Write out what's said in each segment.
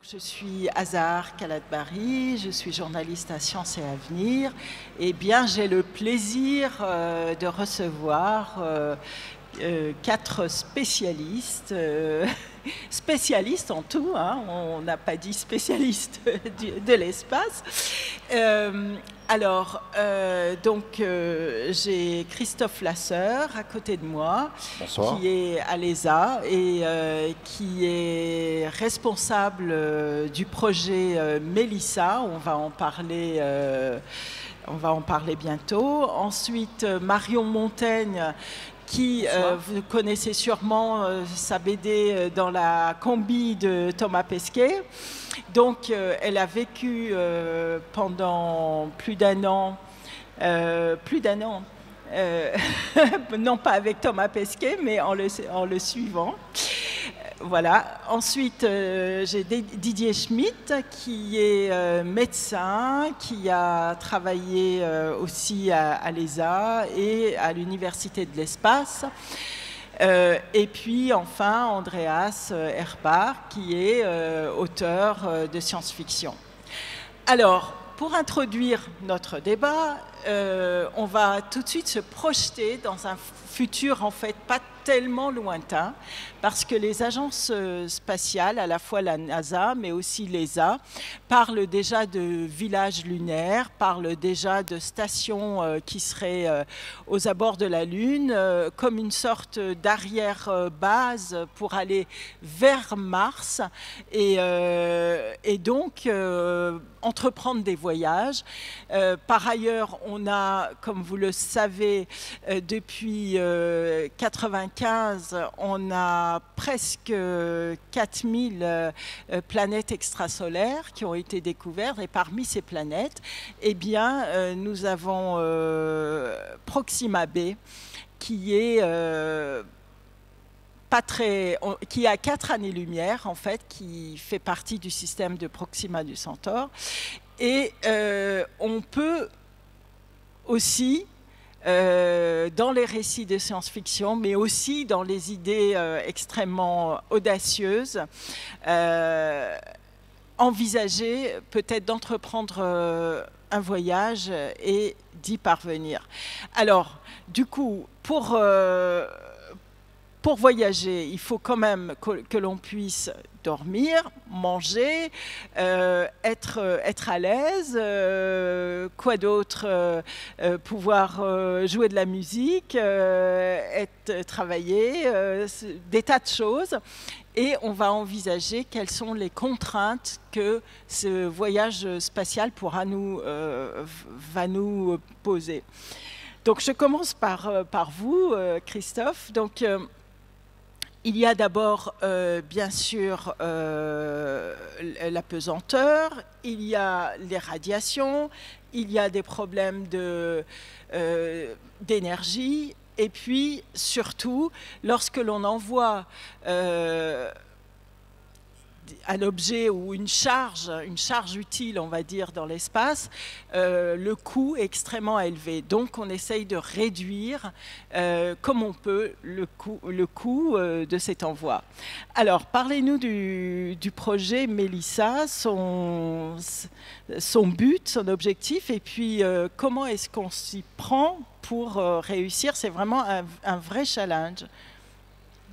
Je suis Azahar Kalatbari, je suis journaliste à Sciences et Avenir. Et bien, j'ai le plaisir de recevoir 4 spécialistes, spécialistes en tout, hein, on n'a pas dit spécialistes de l'espace. J'ai Christophe Lasseur à côté de moi. Bonsoir. Qui est à l'ESA et qui est responsable du projet Mélissa. On va en parler bientôt. Ensuite, Marion Montaigne, qui, vous connaissez sûrement sa BD dans la combi de Thomas Pesquet. Donc, elle a vécu pendant plus d'un an, non pas avec Thomas Pesquet, mais en le suivant. Voilà. Ensuite, j'ai Didier Schmitt, qui est médecin, qui a travaillé aussi à l'ESA et à l'Université de l'Espace. Et puis enfin, Andreas Erbach, qui est auteur de science-fiction. Alors, pour introduire notre débat, on va tout de suite se projeter dans un futur en fait pas tellement lointain, parce que les agences spatiales, à la fois la NASA, mais aussi l'ESA, parlent déjà de villages lunaires, parlent déjà de stations qui seraient aux abords de la Lune, comme une sorte d'arrière-base pour aller vers Mars, et donc entreprendre des voyages. Par ailleurs, on a, comme vous le savez, depuis 1995, on a presque 4000 planètes extrasolaires qui ont été découvertes. Et parmi ces planètes, eh bien, nous avons Proxima b, qui est qui a 4 années-lumière, en fait, qui fait partie du système de Proxima du Centaure. Et on peut aussi, dans les récits de science-fiction, mais aussi dans les idées extrêmement audacieuses, envisager peut-être d'entreprendre un voyage et d'y parvenir. Alors, du coup, pour voyager, il faut quand même que l'on puisse dormir, manger, être à l'aise, quoi d'autre, pouvoir jouer de la musique, travailler, des tas de choses. Et on va envisager quelles sont les contraintes que ce voyage spatial va nous poser. Donc je commence par vous, Christophe. Donc, il y a d'abord, bien sûr, la pesanteur, il y a les radiations, il y a des problèmes d'énergie, et puis, surtout, lorsque l'on envoie un objet ou une charge utile, on va dire, dans l'espace, le coût est extrêmement élevé. Donc, on essaye de réduire, comme on peut, le coût de cet envoi. Alors, parlez-nous du projet Mélissa, son but, son objectif, et puis comment est-ce qu'on s'y prend pour réussir. C'est vraiment un vrai challenge.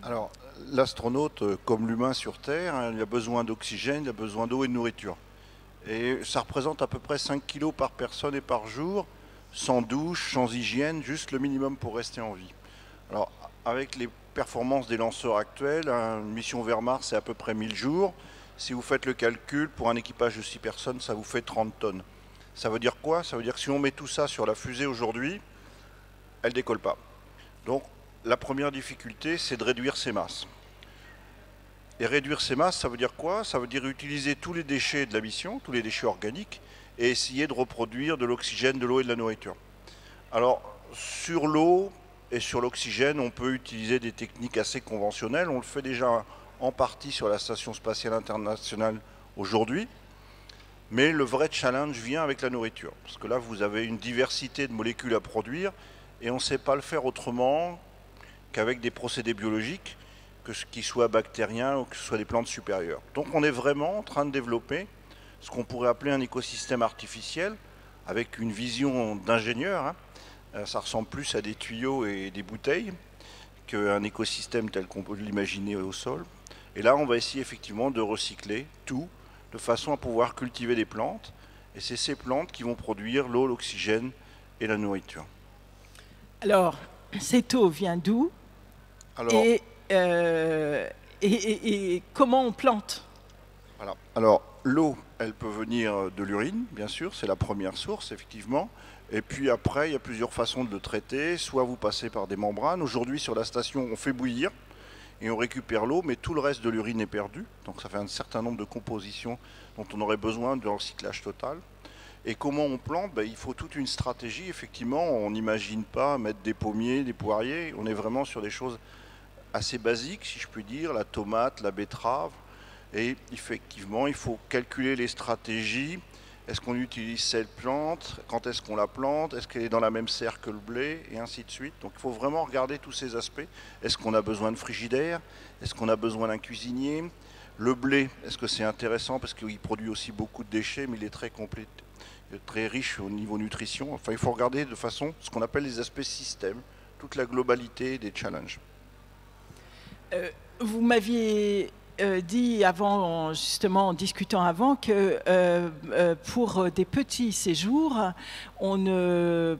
Alors, l'astronaute, comme l'humain sur Terre, il a besoin d'oxygène, il a besoin d'eau et de nourriture. Et ça représente à peu près 5 kilos par personne et par jour, sans douche, sans hygiène, juste le minimum pour rester en vie. Alors, avec les performances des lanceurs actuels, une mission vers Mars, c'est à peu près 1000 jours. Si vous faites le calcul, pour un équipage de 6 personnes, ça vous fait 30 tonnes. Ça veut dire quoi? Ça veut dire que si on met tout ça sur la fusée aujourd'hui, elle ne décolle pas. Donc, la première difficulté, c'est de réduire ces masses. Et réduire ces masses, ça veut dire quoi? Ça veut dire utiliser tous les déchets de la mission, tous les déchets organiques, et essayer de reproduire de l'oxygène, de l'eau et de la nourriture. Alors, sur l'eau et sur l'oxygène, on peut utiliser des techniques assez conventionnelles. On le fait déjà en partie sur la Station spatiale internationale aujourd'hui. Mais le vrai challenge vient avec la nourriture. Parce que là, vous avez une diversité de molécules à produire, et on ne sait pas le faire autrement qu'avec des procédés biologiques, qu'ils soient bactériens ou que ce soit des plantes supérieures. Donc on est vraiment en train de développer ce qu'on pourrait appeler un écosystème artificiel avec une vision d'ingénieur. Hein. Ça ressemble plus à des tuyaux et des bouteilles qu'un écosystème tel qu'on peut l'imaginer au sol. Et là, on va essayer effectivement de recycler tout de façon à pouvoir cultiver des plantes. Et c'est ces plantes qui vont produire l'eau, l'oxygène et la nourriture. Alors, cette eau vient d'où? Alors, et comment on plante? voilà. Alors, l'eau, elle peut venir de l'urine, bien sûr, c'est la première source, effectivement. Et puis après, il y a plusieurs façons de le traiter. Soit vous passez par des membranes. Aujourd'hui, sur la station, on fait bouillir et on récupère l'eau, mais tout le reste de l'urine est perdu. Donc ça fait un certain nombre de compositions dont on aurait besoin de recyclage total. Et comment on plante? Il faut toute une stratégie. Effectivement, on n'imagine pas mettre des pommiers, des poiriers. On est vraiment sur des choses assez basiques, si je puis dire, la tomate, la betterave. Et effectivement, il faut calculer les stratégies. Est-ce qu'on utilise cette plante? Quand est-ce qu'on la plante? Est-ce qu'elle est dans la même serre que le blé? Et ainsi de suite. Donc il faut vraiment regarder tous ces aspects. Est-ce qu'on a besoin de frigidaire? Est-ce qu'on a besoin d'un cuisinier? Le blé, est-ce que c'est intéressant? Parce qu'il produit aussi beaucoup de déchets, mais il est très complet, très riche au niveau nutrition. Enfin, il faut regarder de façon ce qu'on appelle les aspects système, toute la globalité des challenges. Vous m'aviez dit avant, justement en discutant avant, que pour des petits séjours, on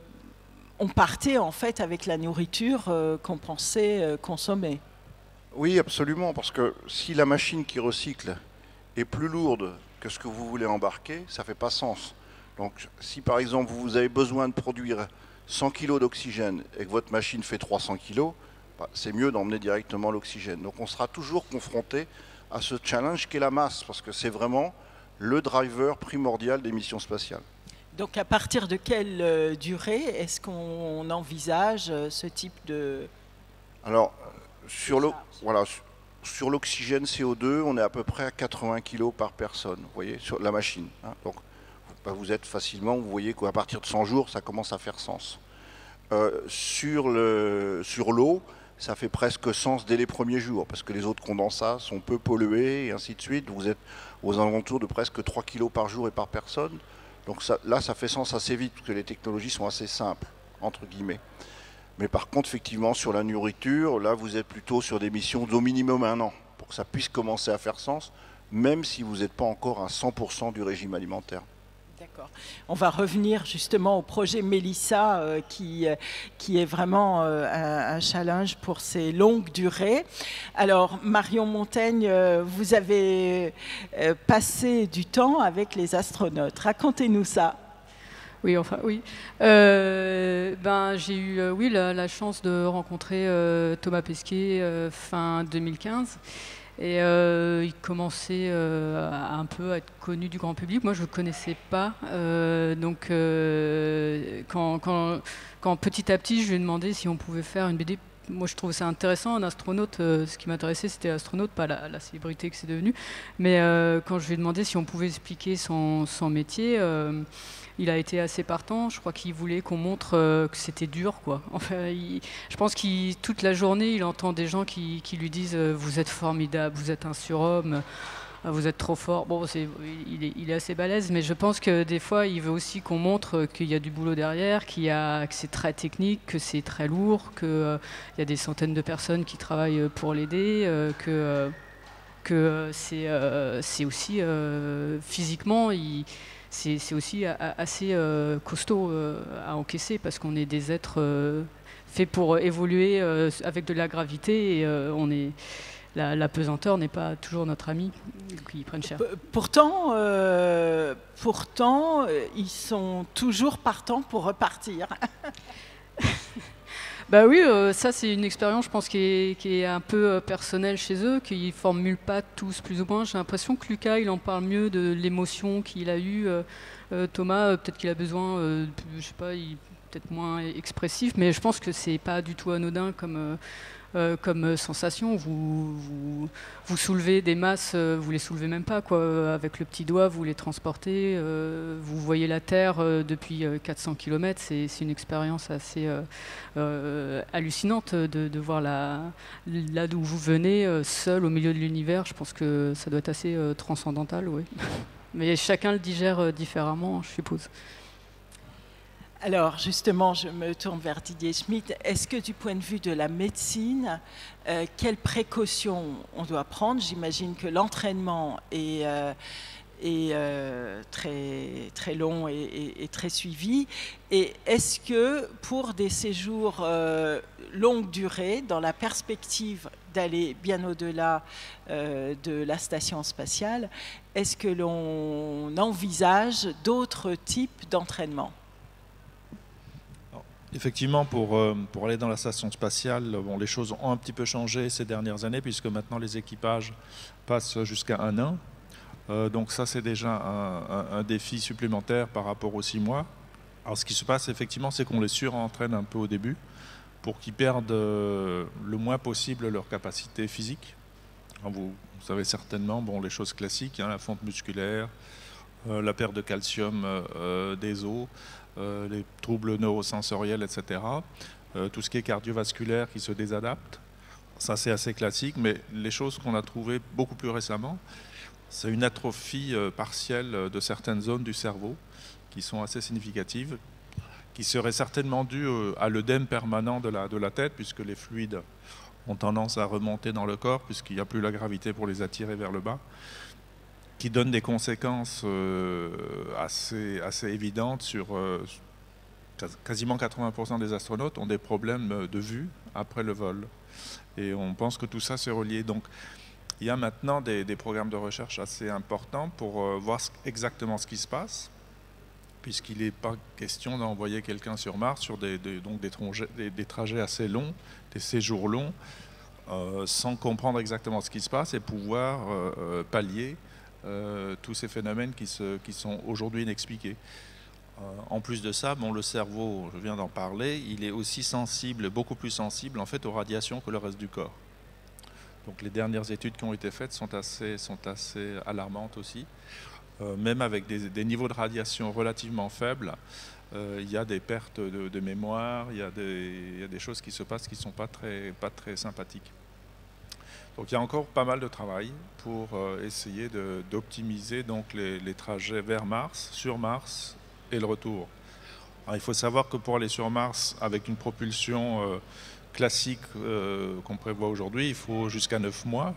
partait en fait avec la nourriture qu'on pensait consommer. Oui, absolument, parce que si la machine qui recycle est plus lourde que ce que vous voulez embarquer, ça ne fait pas sens. Donc si par exemple vous avez besoin de produire 100 kg d'oxygène et que votre machine fait 300 kg, c'est mieux d'emmener directement l'oxygène. Donc on sera toujours confronté à ce challenge qu'est la masse, parce que c'est vraiment le driver primordial des missions spatiales. Donc à partir de quelle durée est-ce qu'on envisage ce type de... Alors, sur l'oxygène CO2, on est à peu près à 80 kg par personne, vous voyez, sur la machine. Hein. Donc vous êtes facilement, vous voyez qu'à partir de 100 jours, ça commence à faire sens. Sur l'eau, ça fait presque sens dès les premiers jours, parce que les eaux de condensat sont peu polluées, et ainsi de suite. Vous êtes aux alentours de presque 3 kg par jour et par personne. Donc là, ça fait sens assez vite, parce que les technologies sont assez simples, entre guillemets. Mais par contre, effectivement, sur la nourriture, là, vous êtes plutôt sur des missions d'au minimum 1 an, pour que ça puisse commencer à faire sens, même si vous n'êtes pas encore à 100% du régime alimentaire. D'accord. On va revenir justement au projet Mélissa qui est vraiment un challenge pour ces longues durées. Alors Marion Montaigne, vous avez passé du temps avec les astronautes. Racontez-nous ça. Oui, enfin oui. J'ai eu la chance de rencontrer Thomas Pesquet fin 2015. Et il commençait un peu à être connu du grand public. Moi, je ne le connaissais pas. Quand petit à petit, je lui ai demandé si on pouvait faire une BD. Moi, je trouve ça intéressant, un astronaute. Ce qui m'intéressait, c'était l'astronaute, pas la célébrité que c'est devenu. Mais quand je lui ai demandé si on pouvait expliquer son métier, il a été assez partant. Je crois qu'il voulait qu'on montre que c'était dur, quoi. Enfin, je pense que toute la journée, il entend des gens qui lui disent vous êtes formidable, vous êtes un surhomme, vous êtes trop fort. Bon, il est assez balèze, mais je pense que des fois, il veut aussi qu'on montre qu'il y a du boulot derrière, que c'est très technique, que c'est très lourd, qu'il y a des centaines de personnes qui travaillent pour l'aider, que c'est aussi physiquement... C'est aussi assez costaud à encaisser, parce qu'on est des êtres faits pour évoluer avec de la gravité, et la pesanteur n'est pas toujours notre ami, donc ils prennent cher. Pourtant, ils sont toujours partants pour repartir. Bah oui, ça c'est une expérience, je pense, qui est un peu personnelle chez eux, qu'ils ne formulent pas tous plus ou moins. J'ai l'impression que Lucas, il en parle mieux de l'émotion qu'il a eue. Thomas, peut-être qu'il a besoin, je sais pas, peut-être moins expressif, mais je pense que c'est pas du tout anodin comme sensation. Vous soulevez des masses, vous les soulevez même pas, quoi. Avec le petit doigt, vous les transportez, vous voyez la Terre depuis 400 km. C'est une expérience assez hallucinante de voir là d'où vous venez, seul au milieu de l'univers. Je pense que ça doit être assez transcendantal, oui. Mais chacun le digère différemment, je suppose. Alors justement, je me tourne vers Didier Schmitt. Est-ce que du point de vue de la médecine, quelles précautions on doit prendre? J'imagine que l'entraînement est très, très long et très suivi. Et est-ce que pour des séjours longue durée, dans la perspective d'aller bien au-delà de la station spatiale, est-ce que l'on envisage d'autres types d'entraînement? Effectivement, pour aller dans la station spatiale, bon, les choses ont un petit peu changé ces dernières années, puisque maintenant les équipages passent jusqu'à 1 an. Donc ça, c'est déjà un défi supplémentaire par rapport aux 6 mois. Alors ce qui se passe, effectivement, c'est qu'on les surentraîne un peu au début, pour qu'ils perdent le moins possible leur capacité physique. Alors vous savez certainement, bon, les choses classiques, hein, la fonte musculaire, la perte de calcium des os, les troubles neurosensoriels, etc. Tout ce qui est cardiovasculaire qui se désadapte. Ça, c'est assez classique, mais les choses qu'on a trouvées beaucoup plus récemment, c'est une atrophie partielle de certaines zones du cerveau qui sont assez significatives, qui seraient certainement dues à l'œdème permanent de la tête, puisque les fluides ont tendance à remonter dans le corps, puisqu'il n'y a plus la gravité pour les attirer vers le bas, qui donne des conséquences assez évidentes sur quasiment 80% des astronautes ont des problèmes de vue après le vol. Et on pense que tout ça c'est relié. Donc il y a maintenant des programmes de recherche assez importants pour voir exactement ce qui se passe, puisqu'il n'est pas question d'envoyer quelqu'un sur Mars sur des trajets assez longs, des séjours longs, sans comprendre exactement ce qui se passe et pouvoir pallier tous ces phénomènes qui sont aujourd'hui inexpliqués. En plus de ça, bon, le cerveau, je viens d'en parler, il est aussi sensible, beaucoup plus sensible en fait aux radiations que le reste du corps. Donc les dernières études qui ont été faites sont assez alarmantes aussi. Même avec des niveaux de radiation relativement faibles, il y a des pertes de mémoire, il y a des choses qui se passent qui ne sont pas très sympathiques. Donc il y a encore pas mal de travail pour essayer d'optimiser donc les trajets vers Mars, sur Mars et le retour. Alors, il faut savoir que pour aller sur Mars avec une propulsion classique qu'on prévoit aujourd'hui, il faut jusqu'à 9 mois.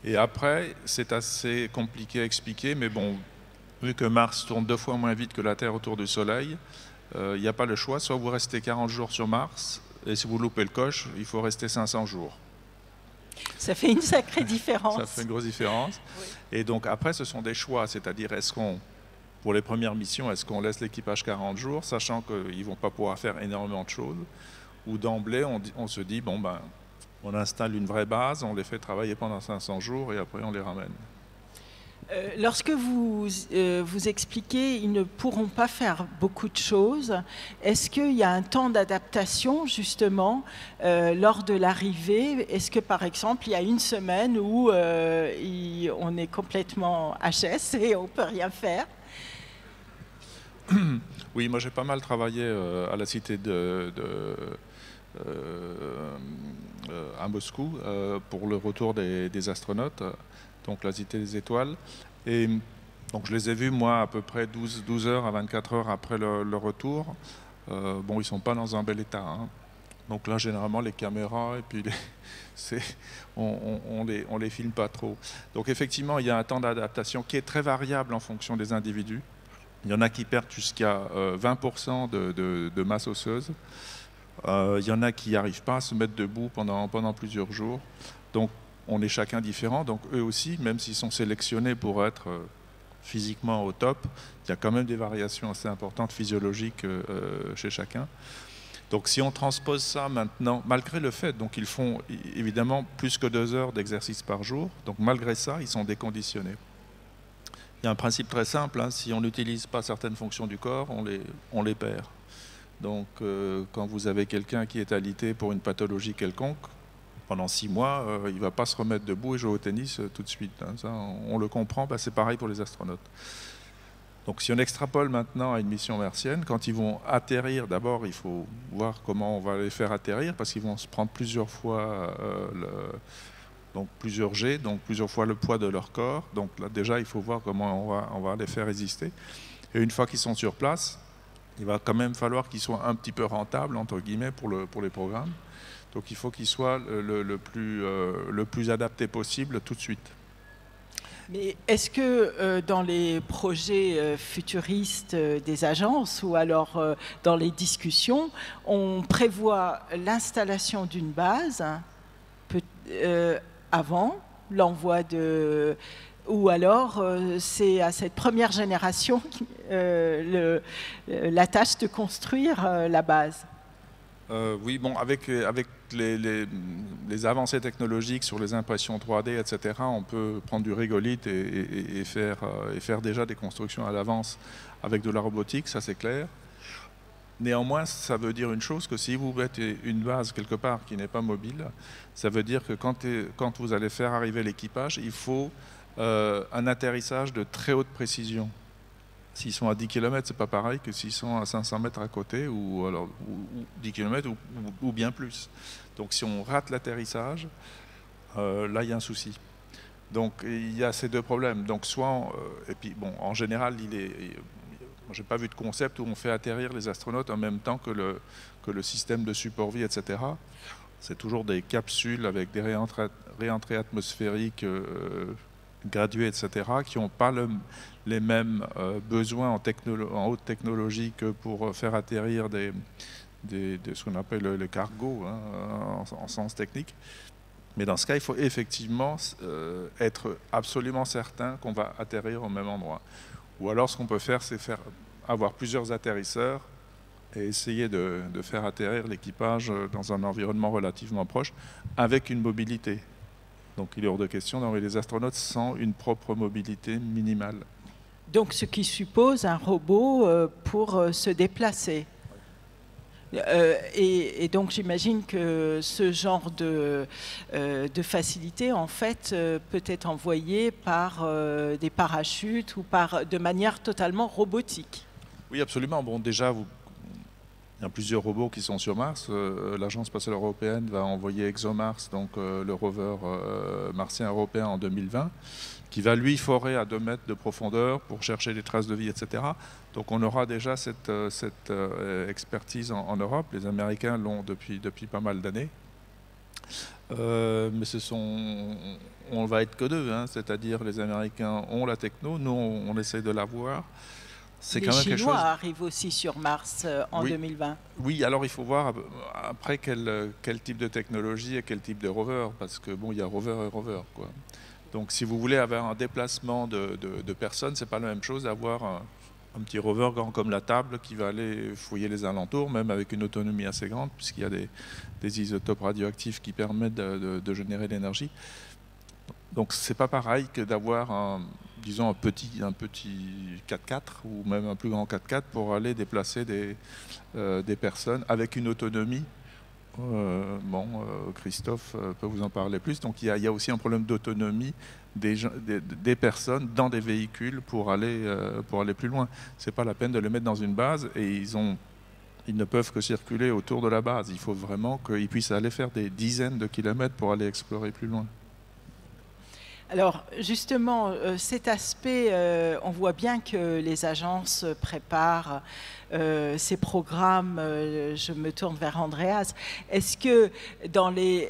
Et après, c'est assez compliqué à expliquer, mais bon, vu que Mars tourne 2 fois moins vite que la Terre autour du Soleil, il n'y a pas le choix. Soit vous restez 40 jours sur Mars, et si vous loupez le coche, il faut rester 500 jours. Ça fait une sacrée différence. Ça fait une grosse différence. Oui. Et donc après, ce sont des choix, c'est-à-dire pour les premières missions, est-ce qu'on laisse l'équipage 40 jours, sachant qu'ils ne vont pas pouvoir faire énormément de choses, ou d'emblée, on se dit, bon ben, on installe une vraie base, on les fait travailler pendant 500 jours et après on les ramène. Lorsque vous expliquez, ils ne pourront pas faire beaucoup de choses, est-ce qu'il y a un temps d'adaptation justement lors de l'arrivée? Est-ce que par exemple, il y a une semaine où on est complètement HS et on ne peut rien faire? Oui, moi j'ai pas mal travaillé à la cité à Moscou pour le retour des astronautes, donc la Cité des Étoiles. Et donc je les ai vus, moi, à peu près 12 heures à 24 heures après le retour. Bon, ils ne sont pas dans un bel état. Hein. Donc là, généralement, les caméras, et puis on les filme pas trop. Donc effectivement, il y a un temps d'adaptation qui est très variable en fonction des individus. Il y en a qui perdent jusqu'à 20% de masse osseuse. Il y en a qui n'arrivent pas à se mettre debout pendant plusieurs jours. Donc, on est chacun différent. Donc, eux aussi, même s'ils sont sélectionnés pour être physiquement au top, il y a quand même des variations assez importantes physiologiques chez chacun. Donc, si on transpose ça maintenant, malgré le fait, donc ils font évidemment plus que 2 heures d'exercice par jour. Donc, malgré ça, ils sont déconditionnés. Il y a un principe très simple, hein, si on n'utilise pas certaines fonctions du corps, on les perd. Donc, quand vous avez quelqu'un qui est alité pour une pathologie quelconque, pendant 6 mois, il ne va pas se remettre debout et jouer au tennis tout de suite. Hein. Ça, on le comprend, c'est pareil pour les astronautes. Donc si on extrapole maintenant à une mission martienne, quand ils vont atterrir, d'abord il faut voir comment on va les faire atterrir, parce qu'ils vont se prendre plusieurs fois donc plusieurs G, donc plusieurs fois le poids de leur corps. Donc là déjà il faut voir comment on va les faire résister. Et une fois qu'ils sont sur place, il va quand même falloir qu'ils soient un petit peu rentables, entre guillemets, pour les programmes. Donc il faut qu'ils soient le plus adapté possible tout de suite. Mais est-ce que dans les projets futuristes des agences ou alors dans les discussions, on prévoit l'installation d'une base avant l'envoi de... Ou alors c'est à cette première génération la tâche de construire la base? Oui, bon, avec les avancées technologiques sur les impressions 3D, etc., on peut prendre du rigolite et faire déjà des constructions à l'avance avec de la robotique, ça c'est clair. Néanmoins, ça veut dire une chose, que si vous mettez une base quelque part qui n'est pas mobile, ça veut dire que quand vous allez faire arriver l'équipage, il faut un atterrissage de très haute précision. S'ils sont à 10 km, c'est pas pareil que s'ils sont à 500 mètres à côté, ou 10 km ou bien plus. Donc si on rate l'atterrissage, là il y a un souci. Donc il y a ces deux problèmes. Donc soit, et puis bon, en général, j'ai pas vu de concept où on fait atterrir les astronautes en même temps que le système de support vie, etc. C'est toujours des capsules avec des réentrées atmosphériques graduées, etc., qui n'ont pas les mêmes besoins en haute technologie que pour faire atterrir ce qu'on appelle le cargo, hein, en sens technique. Mais dans ce cas, il faut effectivement être absolument certain qu'on va atterrir au même endroit. Ou alors, ce qu'on peut faire, c'est avoir plusieurs atterrisseurs et essayer de faire atterrir l'équipage dans un environnement relativement proche avec une mobilité. Donc il est hors de question d'envoyer les astronautes sans une propre mobilité minimale. Donc ce qui suppose un robot pour se déplacer. Et donc j'imagine que ce genre de facilité en fait peut être envoyé par des parachutes ou de manière totalement robotique. Oui, absolument. Bon, déjà, il y a plusieurs robots qui sont sur Mars. L'Agence spatiale européenne va envoyer ExoMars, donc le rover martien européen en 2020, qui va lui forer à 2 mètres de profondeur pour chercher des traces de vie, etc. Donc on aura déjà cette expertise en Europe. Les Américains l'ont depuis pas mal d'années. Mais on va être que deux, hein, c'est-à-dire les Américains ont la techno, nous on essaie de l'avoir. Les Chinois arrivent aussi sur Mars en 2020. Oui, alors il faut voir après quel type de technologie et quel type de rover, parce que bon, il y a rover et rover, quoi. Donc si vous voulez avoir un déplacement de personnes, c'est pas la même chose d'avoir un petit rover grand comme la table qui va aller fouiller les alentours, même avec une autonomie assez grande, puisqu'il y a des isotopes radioactifs qui permettent de générer l'énergie. Donc c'est pas pareil que d'avoir disons un petit 4x4 ou même un plus grand 4x4 pour aller déplacer des personnes avec une autonomie. Christophe peut vous en parler plus. Donc il y a aussi un problème d'autonomie des personnes dans des véhicules pour aller plus loin. C'est pas la peine de les mettre dans une base et ils ne peuvent que circuler autour de la base. Il faut vraiment qu'ils puissent aller faire des dizaines de kilomètres pour aller explorer plus loin. Alors justement, cet aspect, on voit bien que les agences préparent ces programmes. Je me tourne vers Andreas. Est-ce que dans les...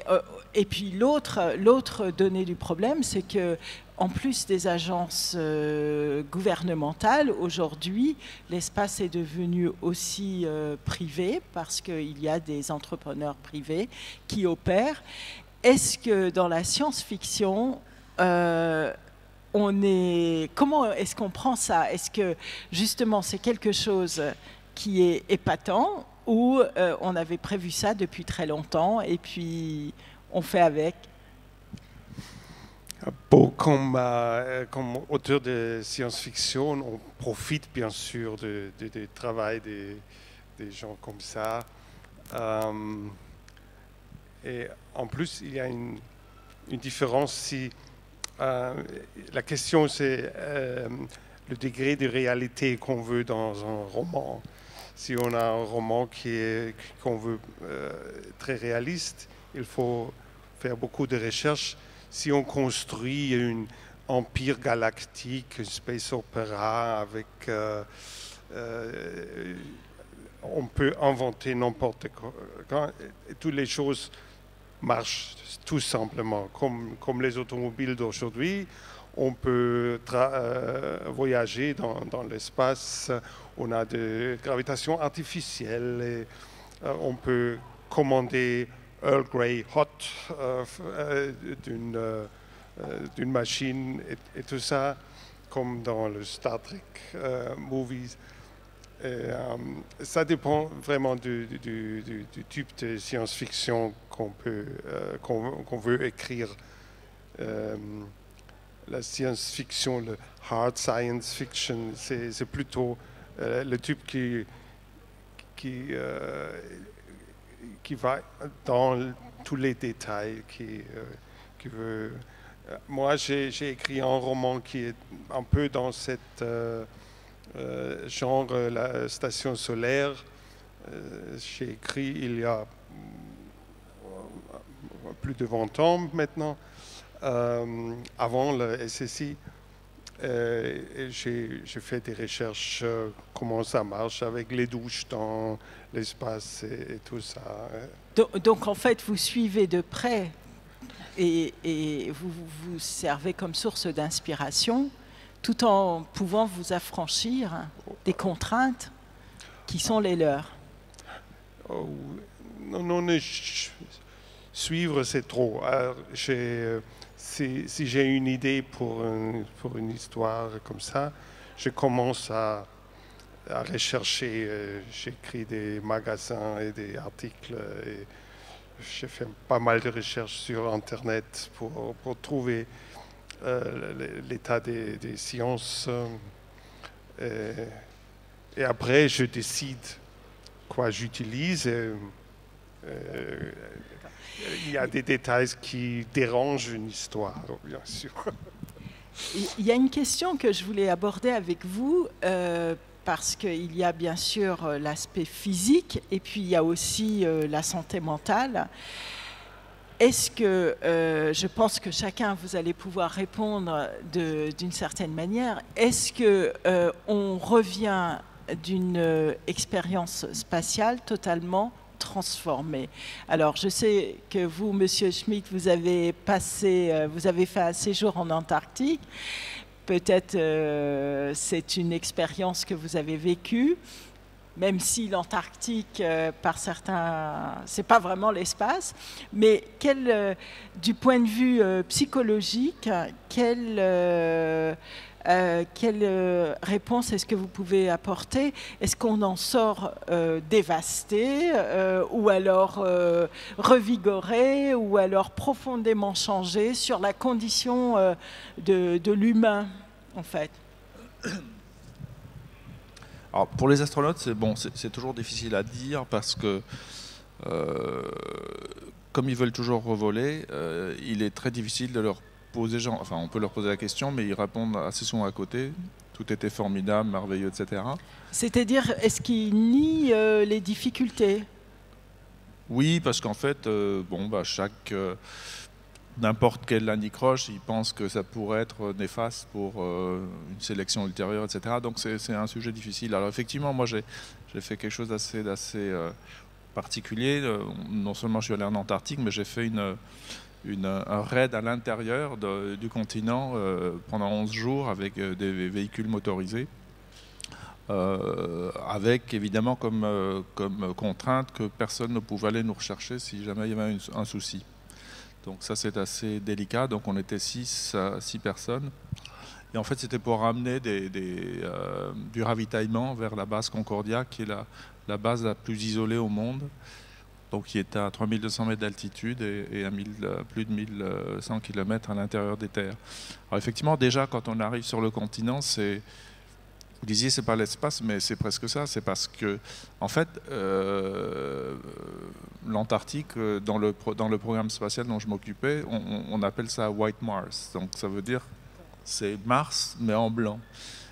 et puis l'autre donnée du problème, c'est que en plus des agences gouvernementales, aujourd'hui, l'espace est devenu aussi privé parce qu'il y a des entrepreneurs privés qui opèrent. Est-ce que dans la science-fiction, comment est-ce qu'on prend ça? Est-ce que justement c'est quelque chose qui est épatant ou on avait prévu ça depuis très longtemps et puis on fait avec? Comme auteur de science-fiction, on profite bien sûr du travail des gens comme ça. Et en plus, il y a une différence si... la question, c'est le degré de réalité qu'on veut dans un roman. Si on a un roman qu'on veut très réaliste, il faut faire beaucoup de recherches. Si on construit un empire galactique, un space opéra avec... on peut inventer n'importe quoi. Toutes les choses marchent tout simplement. Comme les automobiles d'aujourd'hui, on peut voyager dans l'espace. On a de gravitation artificielle. Et, on peut commander Earl Grey Hot d'une machine et tout ça, comme dans le Star Trek movies. Ça dépend vraiment du type de science-fiction qu'on veut écrire. La science-fiction, le hard science fiction, c'est plutôt le type qui va dans tous les détails, qui veut... Moi, j'ai écrit un roman qui est un peu dans cette genre, la station solaire. J'ai écrit il y a plus de 20 ans maintenant, avant le SSI. J'ai fait des recherches, comment ça marche avec les douches dans l'espace et tout ça. Donc en fait, vous suivez de près et vous servez comme source d'inspiration, tout en pouvant vous affranchir des contraintes qui sont les leurs. Oh, non, suivre c'est trop. Alors, si j'ai une idée pour une histoire comme ça, je commence à rechercher. J'écris des magasins et des articles. Et j'ai fait pas mal de recherches sur Internet pour trouver l'état des sciences. Et après, je décide quoi j'utilise. Il y a des détails qui dérangent une histoire, bien sûr. Il y a une question que je voulais aborder avec vous, parce qu'il y a bien sûr l'aspect physique et puis il y a aussi la santé mentale. Est-ce que, je pense que chacun, vous allez pouvoir répondre d'une certaine manière, est-ce qu'on revient d'une expérience spatiale totalement transformée? Alors, je sais que vous, Monsieur Schmitt, vous avez fait un séjour en Antarctique. Peut-être c'est une expérience que vous avez vécue, même si l'Antarctique, par certains, c'est pas vraiment l'espace. Mais du point de vue psychologique, quelle réponse est-ce que vous pouvez apporter? Est-ce qu'on en sort dévasté, ou alors revigoré, ou alors profondément changé sur la condition de l'humain, en fait? Alors, pour les astronautes, c'est toujours difficile à dire parce que comme ils veulent toujours revoler, il est très difficile de leur poser, enfin on peut leur poser la question, mais ils répondent assez souvent à côté. Tout était formidable, merveilleux, etc. C'est-à-dire, est-ce qu'ils nient les difficultés? Oui, parce qu'en fait, n'importe quel anicroche, il pense que ça pourrait être néfaste pour une sélection ultérieure, etc. Donc c'est un sujet difficile. Alors effectivement, moi j'ai fait quelque chose d'assez particulier. Non seulement je suis allé en Antarctique, mais j'ai fait un raid à l'intérieur du continent pendant 11 jours avec des véhicules motorisés. Avec évidemment comme contrainte que personne ne pouvait aller nous rechercher si jamais il y avait un souci. Donc ça c'est assez délicat, donc on était 6 personnes. Et en fait c'était pour ramener du ravitaillement vers la base Concordia, qui est la base la plus isolée au monde, donc qui est à 3200 mètres d'altitude et à plus de 1100 km à l'intérieur des terres. Alors effectivement déjà quand on arrive sur le continent, Vous disiez c'est pas l'espace, mais c'est presque ça. C'est parce que, en fait, l'Antarctique, dans le programme spatial dont je m'occupais, on appelle ça White Mars. Donc ça veut dire c'est Mars, mais en blanc.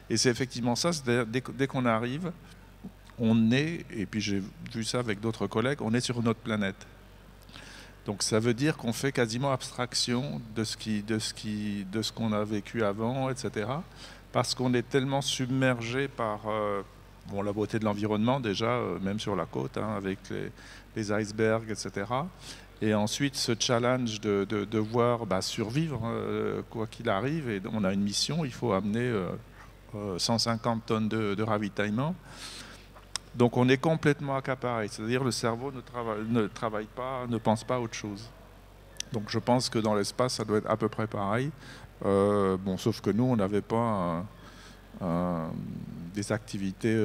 Et c'est effectivement ça. C'est-à-dire dès qu'on arrive, on est, et puis j'ai vu ça avec d'autres collègues, on est sur notre planète. Donc ça veut dire qu'on fait quasiment abstraction de ce qu'on a vécu avant, etc. Parce qu'on est tellement submergé par la beauté de l'environnement déjà, même sur la côte, hein, avec les icebergs, etc. Et ensuite ce challenge de devoir survivre quoi qu'il arrive. Et on a une mission, il faut amener 150 tonnes de ravitaillement. Donc on est complètement accaparé, c'est-à-dire le cerveau ne travaille pas, ne pense pas à autre chose. Donc je pense que dans l'espace, ça doit être à peu près pareil. Sauf que nous, on n'avait pas des activités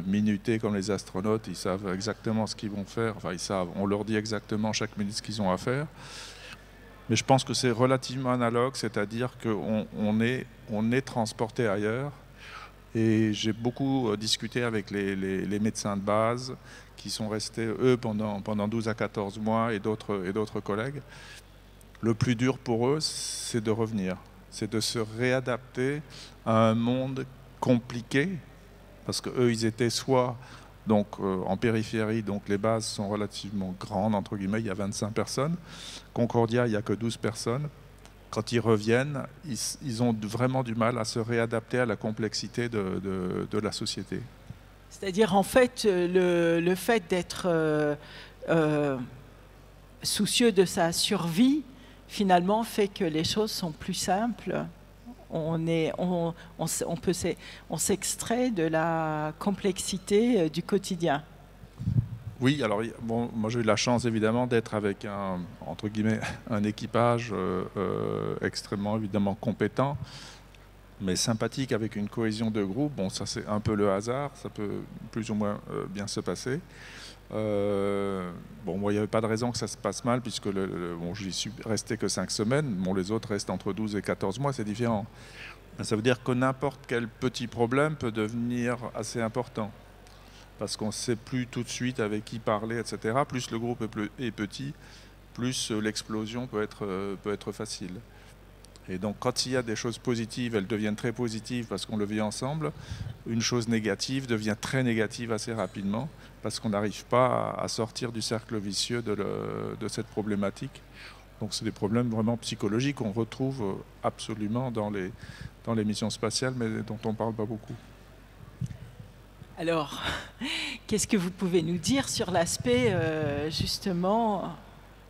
minutées comme les astronautes. Ils savent exactement ce qu'ils vont faire. Enfin, ils savent. On leur dit exactement chaque minute ce qu'ils ont à faire. Mais je pense que c'est relativement analogue, c'est-à-dire qu'on est transporté ailleurs. Et j'ai beaucoup discuté avec les médecins de base qui sont restés, eux, pendant 12 à 14 mois et d'autres collègues. Le plus dur pour eux, c'est de revenir. C'est de se réadapter à un monde compliqué, parce qu'eux, ils étaient soit en périphérie, donc les bases sont relativement grandes, entre guillemets, il y a 25 personnes. Concordia, il n'y a que 12 personnes. Quand ils reviennent, ils ont vraiment du mal à se réadapter à la complexité de la société. C'est-à-dire, en fait, le fait d'être soucieux de sa survie, finalement, fait que les choses sont plus simples. On s'extrait de la complexité du quotidien. Oui, alors moi j'ai eu la chance évidemment d'être avec entre guillemets, un équipage extrêmement évidemment compétent, mais sympathique, avec une cohésion de groupe. Bon, ça c'est un peu le hasard, ça peut plus ou moins bien se passer. Moi, il n'y avait pas de raison que ça se passe mal, puisque j'y suis resté que 5 semaines. Les autres restent entre 12 et 14 mois, c'est différent. Ça veut dire que n'importe quel petit problème peut devenir assez important, parce qu'on ne sait plus tout de suite avec qui parler, etc. Plus le groupe est petit, plus l'explosion peut être facile. Et donc quand il y a des choses positives, elles deviennent très positives parce qu'on le vit ensemble. Une chose négative devient très négative assez rapidement, parce qu'on n'arrive pas à sortir du cercle vicieux de cette problématique. Donc c'est des problèmes vraiment psychologiques qu'on retrouve absolument dans les missions spatiales, mais dont on ne parle pas beaucoup. Alors, qu'est-ce que vous pouvez nous dire sur l'aspect, justement,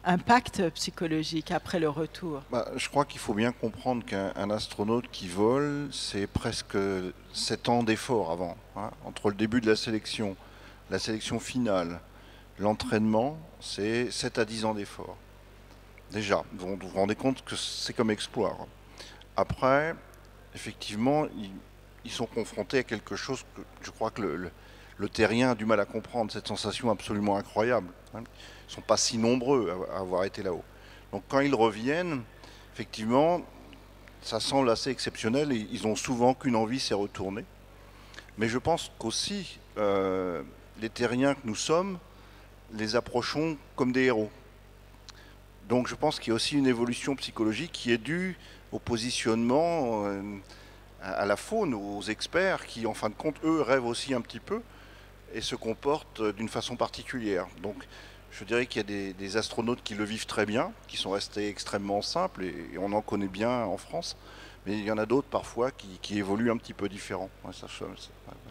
impact psychologique après le retour? Je crois qu'il faut bien comprendre qu'un astronaute qui vole, c'est presque 7 ans d'effort avant, hein, entre le début de la sélection finale, l'entraînement, c'est 7 à 10 ans d'effort. Déjà, vous vous rendez compte que c'est comme exploit. Après, effectivement, ils sont confrontés à quelque chose que je crois que le terrien a du mal à comprendre, cette sensation absolument incroyable. Ils ne sont pas si nombreux à avoir été là-haut. Donc quand ils reviennent, effectivement, ça semble assez exceptionnel et ils n'ont souvent qu'une envie, c'est retourner. Mais je pense qu'aussi, les terriens que nous sommes, les approchons comme des héros. Donc je pense qu'il y a aussi une évolution psychologique qui est due au positionnement à la faune, aux experts qui, en fin de compte, eux, rêvent aussi un petit peu et se comportent d'une façon particulière. Donc je dirais qu'il y a des astronautes qui le vivent très bien, qui sont restés extrêmement simples, et on en connaît bien en France, mais il y en a d'autres parfois qui évoluent un petit peu différent. Ouais, ça, c'est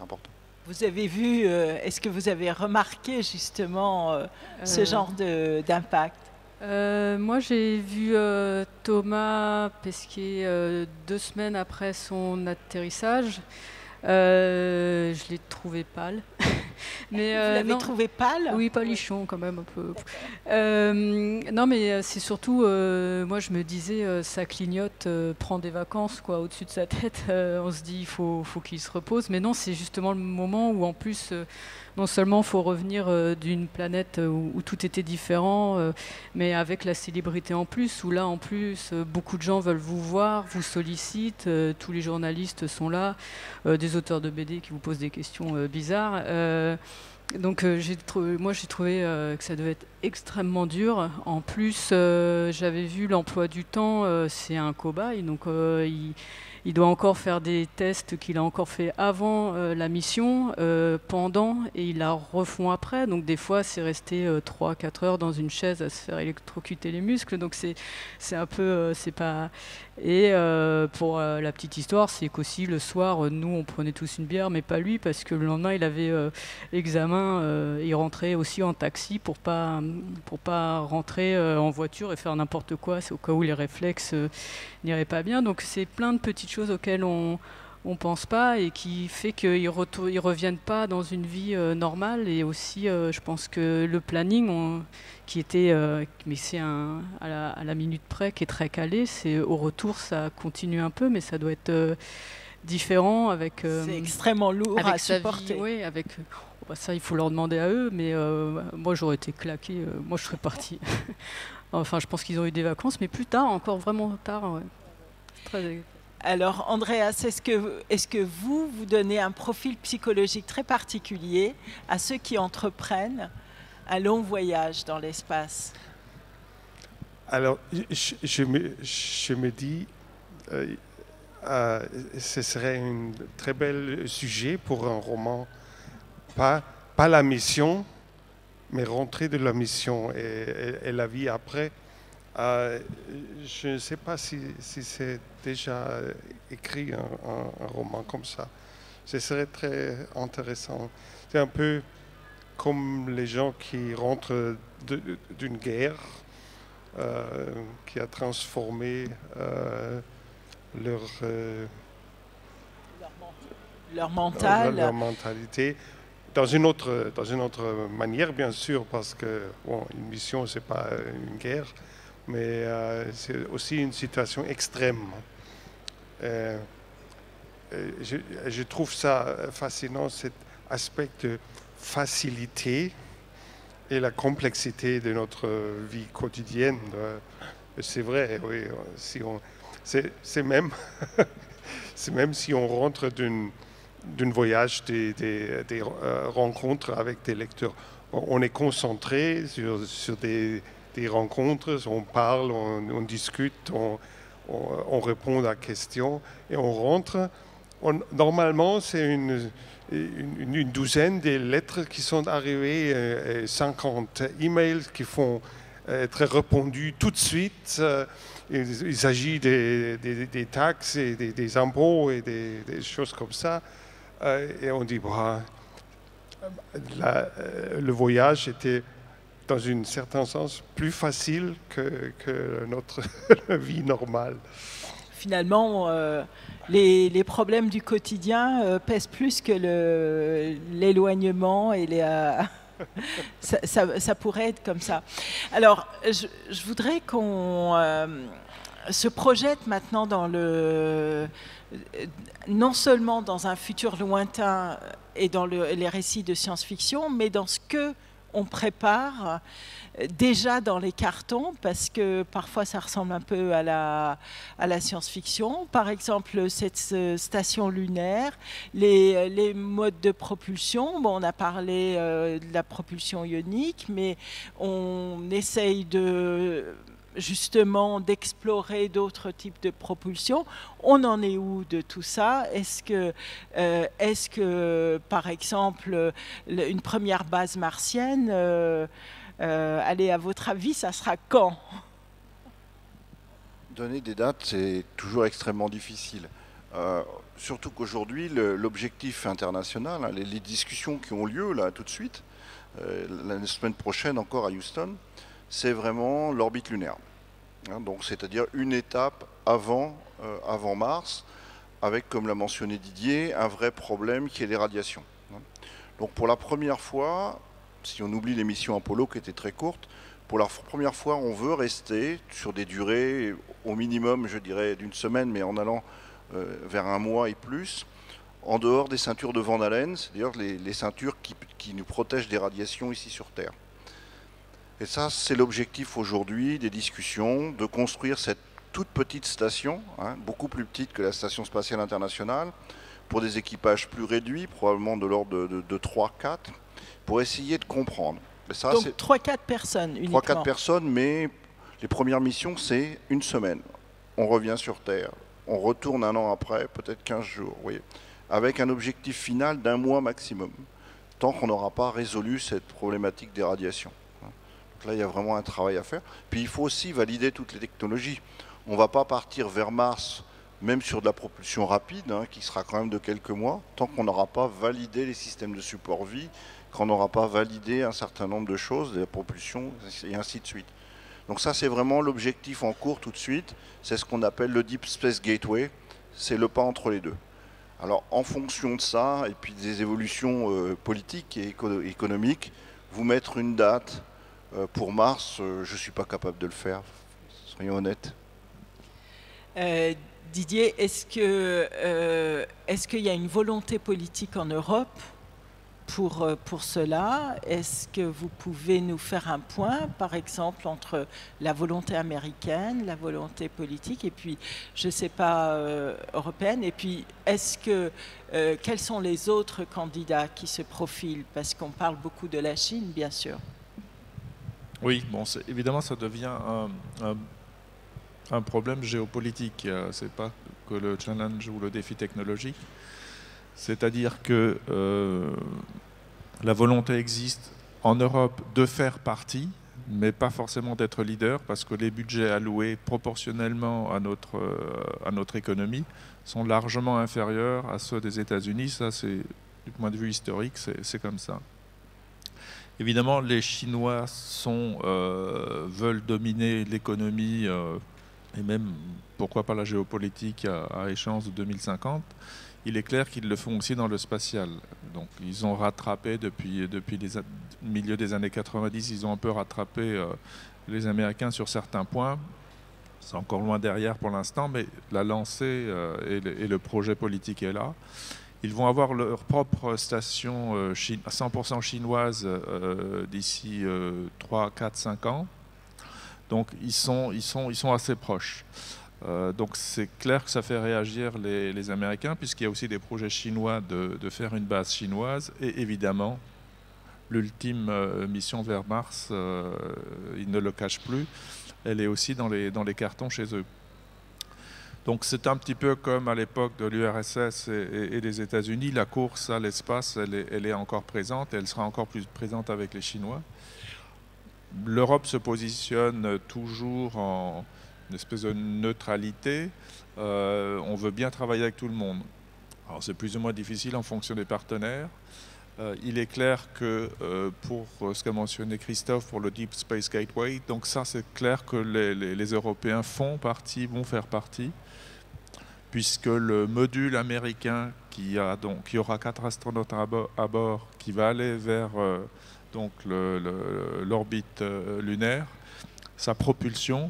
important. Vous avez vu, est-ce que vous avez remarqué justement ce genre d'impact? Moi, j'ai vu Thomas Pesquet 2 semaines après son atterrissage. Je l'ai trouvé pâle. Mais, vous l'avez trouvé pâle? Oui, pâlichon quand même un peu. Non, mais c'est surtout, moi je me disais, ça clignote, prend des vacances quoi, au-dessus de sa tête. On se dit, il faut qu'il se repose. Mais non, c'est justement le moment où en plus, non seulement il faut revenir d'une planète où tout était différent, mais avec la célébrité en plus, où là en plus beaucoup de gens veulent vous voir, vous sollicitent, tous les journalistes sont là, des auteurs de BD qui vous posent des questions bizarres. Donc moi j'ai trouvé que ça devait être extrêmement dur. En plus, j'avais vu l'emploi du temps, c'est un cobaye, donc il doit encore faire des tests qu'il a encore fait avant la mission, pendant, et ils la refont après. Donc des fois, c'est resté 3-4 heures dans une chaise à se faire électrocuter les muscles. Donc c'est un peu, c'est pas. Et pour la petite histoire, c'est qu'aussi le soir, nous on prenait tous une bière, mais pas lui, parce que le lendemain il avait examen, il rentrait aussi en taxi pour pas rentrer en voiture et faire n'importe quoi. C'est au cas où les réflexes n'iraient pas bien. Donc c'est plein de petites choses auxquelles on pense pas et qui fait qu'ils reviennent pas dans une vie normale. Et aussi, je pense que le planning qui était, mais c'est à la minute près, qui est très calé, c'est au retour ça continue un peu, mais ça doit être différent avec. C'est extrêmement lourd avec à sa supporter. vie, oui, avec. Ça, il faut leur demander à eux, mais moi j'aurais été claqué, moi je serais partie. Enfin, je pense qu'ils ont eu des vacances, mais plus tard, encore vraiment tard. Ouais. Très... Alors, Andreas, est-ce que vous donnez un profil psychologique très particulier à ceux qui entreprennent un long voyage dans l'espace? Alors, je me dis, ce serait un très bel sujet pour un roman. Pas la mission, mais rentrer de la mission et la vie après. Je ne sais pas si c'est déjà écrit un roman comme ça. Ce serait très intéressant. C'est un peu comme les gens qui rentrent d'une guerre qui a transformé leur mental. Leur mentalité. Dans une autre manière, bien sûr, parce que une mission, ce n'est pas une guerre, mais c'est aussi une situation extrême. Je trouve ça fascinant, cet aspect de facilité et la complexité de notre vie quotidienne. C'est vrai, oui. C'est même, si on rentre d'un voyage, des rencontres avec des lecteurs. On est concentré sur des rencontres, on parle, on discute, on répond à questions et on rentre. Normalement, c'est une douzaine de lettres qui sont arrivées, 50 emails qui font être répondus tout de suite. Il s'agit des taxes et des impôts et des choses comme ça. Et on dit, le voyage était, dans un certain sens, plus facile que notre vie normale. Finalement, les problèmes du quotidien pèsent plus que l'éloignement et ça pourrait être comme ça. Alors, je voudrais qu'on se projette maintenant non seulement dans un futur lointain et dans les récits de science-fiction, mais dans ce qu'on prépare déjà dans les cartons, parce que parfois ça ressemble un peu à la science-fiction. Par exemple, cette station lunaire, les modes de propulsion. Bon, on a parlé de la propulsion ionique, mais on essaye justement d'explorer d'autres types de propulsion. On en est où de tout ça? Est-ce que par exemple, une première base martienne, allez, à votre avis, ça sera quand? Donner des dates, c'est toujours extrêmement difficile. Surtout qu'aujourd'hui, l'objectif international, hein, les discussions qui ont lieu là tout de suite, la semaine prochaine encore à Houston, c'est vraiment l'orbite lunaire. Hein, donc, c'est-à-dire une étape avant Mars, avec, comme l'a mentionné Didier, un vrai problème qui est les radiations. Hein. Donc pour la première fois, si on oublie les missions Apollo qui étaient très courtes, pour la première fois, on veut rester sur des durées au minimum, je dirais, d'une semaine, mais en allant vers un mois et plus, en dehors des ceintures de Van Allen, c'est-à-dire les ceintures qui nous protègent des radiations ici sur Terre. Et ça, c'est l'objectif aujourd'hui des discussions, de construire cette toute petite station, hein, beaucoup plus petite que la Station spatiale internationale, pour des équipages plus réduits, probablement de l'ordre de 3-4, pour essayer de comprendre. Mais ça, donc 3-4 personnes uniquement. 3-4 personnes, mais les premières missions, c'est une semaine. On revient sur Terre, on retourne un an après, peut-être 15 jours, vous voyez, avec un objectif final d'1 mois maximum, tant qu'on n'aura pas résolu cette problématique des radiations. Donc là, il y a vraiment un travail à faire. Puis il faut aussi valider toutes les technologies. On ne va pas partir vers Mars, même sur de la propulsion rapide, hein, qui sera quand même de quelques mois, tant qu'on n'aura pas validé les systèmes de support vie, qu'on n'aura pas validé un certain nombre de choses, de la propulsion, et ainsi de suite. Donc ça, c'est vraiment l'objectif en cours tout de suite. C'est ce qu'on appelle le Deep Space Gateway. C'est le pas entre les deux. Alors, en fonction de ça, et puis des évolutions politiques et économiques, vous mettre une date pour Mars, je ne suis pas capable de le faire, soyons honnêtes. Didier, est-ce qu'il y a une volonté politique en Europe pour cela? Est-ce que vous pouvez nous faire un point, par exemple, entre la volonté américaine, la volonté politique, et puis, je ne sais pas, européenne, et puis, quels sont les autres candidats qui se profilent? Parce qu'on parle beaucoup de la Chine, bien sûr. Oui, bon, évidemment, ça devient un problème géopolitique. Ce n'est pas que le challenge ou le défi technologique. C'est-à-dire que la volonté existe en Europe de faire partie, mais pas forcément d'être leader, parce que les budgets alloués proportionnellement à notre économie sont largement inférieurs à ceux des États-Unis. Ça, c'est du point de vue historique, c'est comme ça. Évidemment, les Chinois veulent dominer l'économie et même, pourquoi pas, la géopolitique à échéance de 2050. Il est clair qu'ils le font aussi dans le spatial. Donc, ils ont rattrapé depuis le milieu des années 90, ils ont un peu rattrapé les Américains sur certains points. C'est encore loin derrière pour l'instant, mais la lancée et le projet politique est là. Ils vont avoir leur propre station 100% chinoise d'ici 3, 4, 5 ans. Donc ils sont assez proches. Donc c'est clair que ça fait réagir les Américains, puisqu'il y a aussi des projets chinois de faire une base chinoise. Et évidemment, l'ultime mission vers Mars, ils ne le cachent plus, elle est aussi dans les cartons chez eux. Donc c'est un petit peu comme à l'époque de l'URSS et des États-Unis, la course à l'espace, elle est encore présente, et elle sera encore plus présente avec les Chinois. L'Europe se positionne toujours en une espèce de neutralité. On veut bien travailler avec tout le monde. Alors c'est plus ou moins difficile en fonction des partenaires. Il est clair que pour ce qu'a mentionné Christophe, pour le Deep Space Gateway, donc ça c'est clair que les Européens vont faire partie, puisque le module américain qui aura 4 astronautes à bord, qui va aller vers l'orbite lunaire, sa propulsion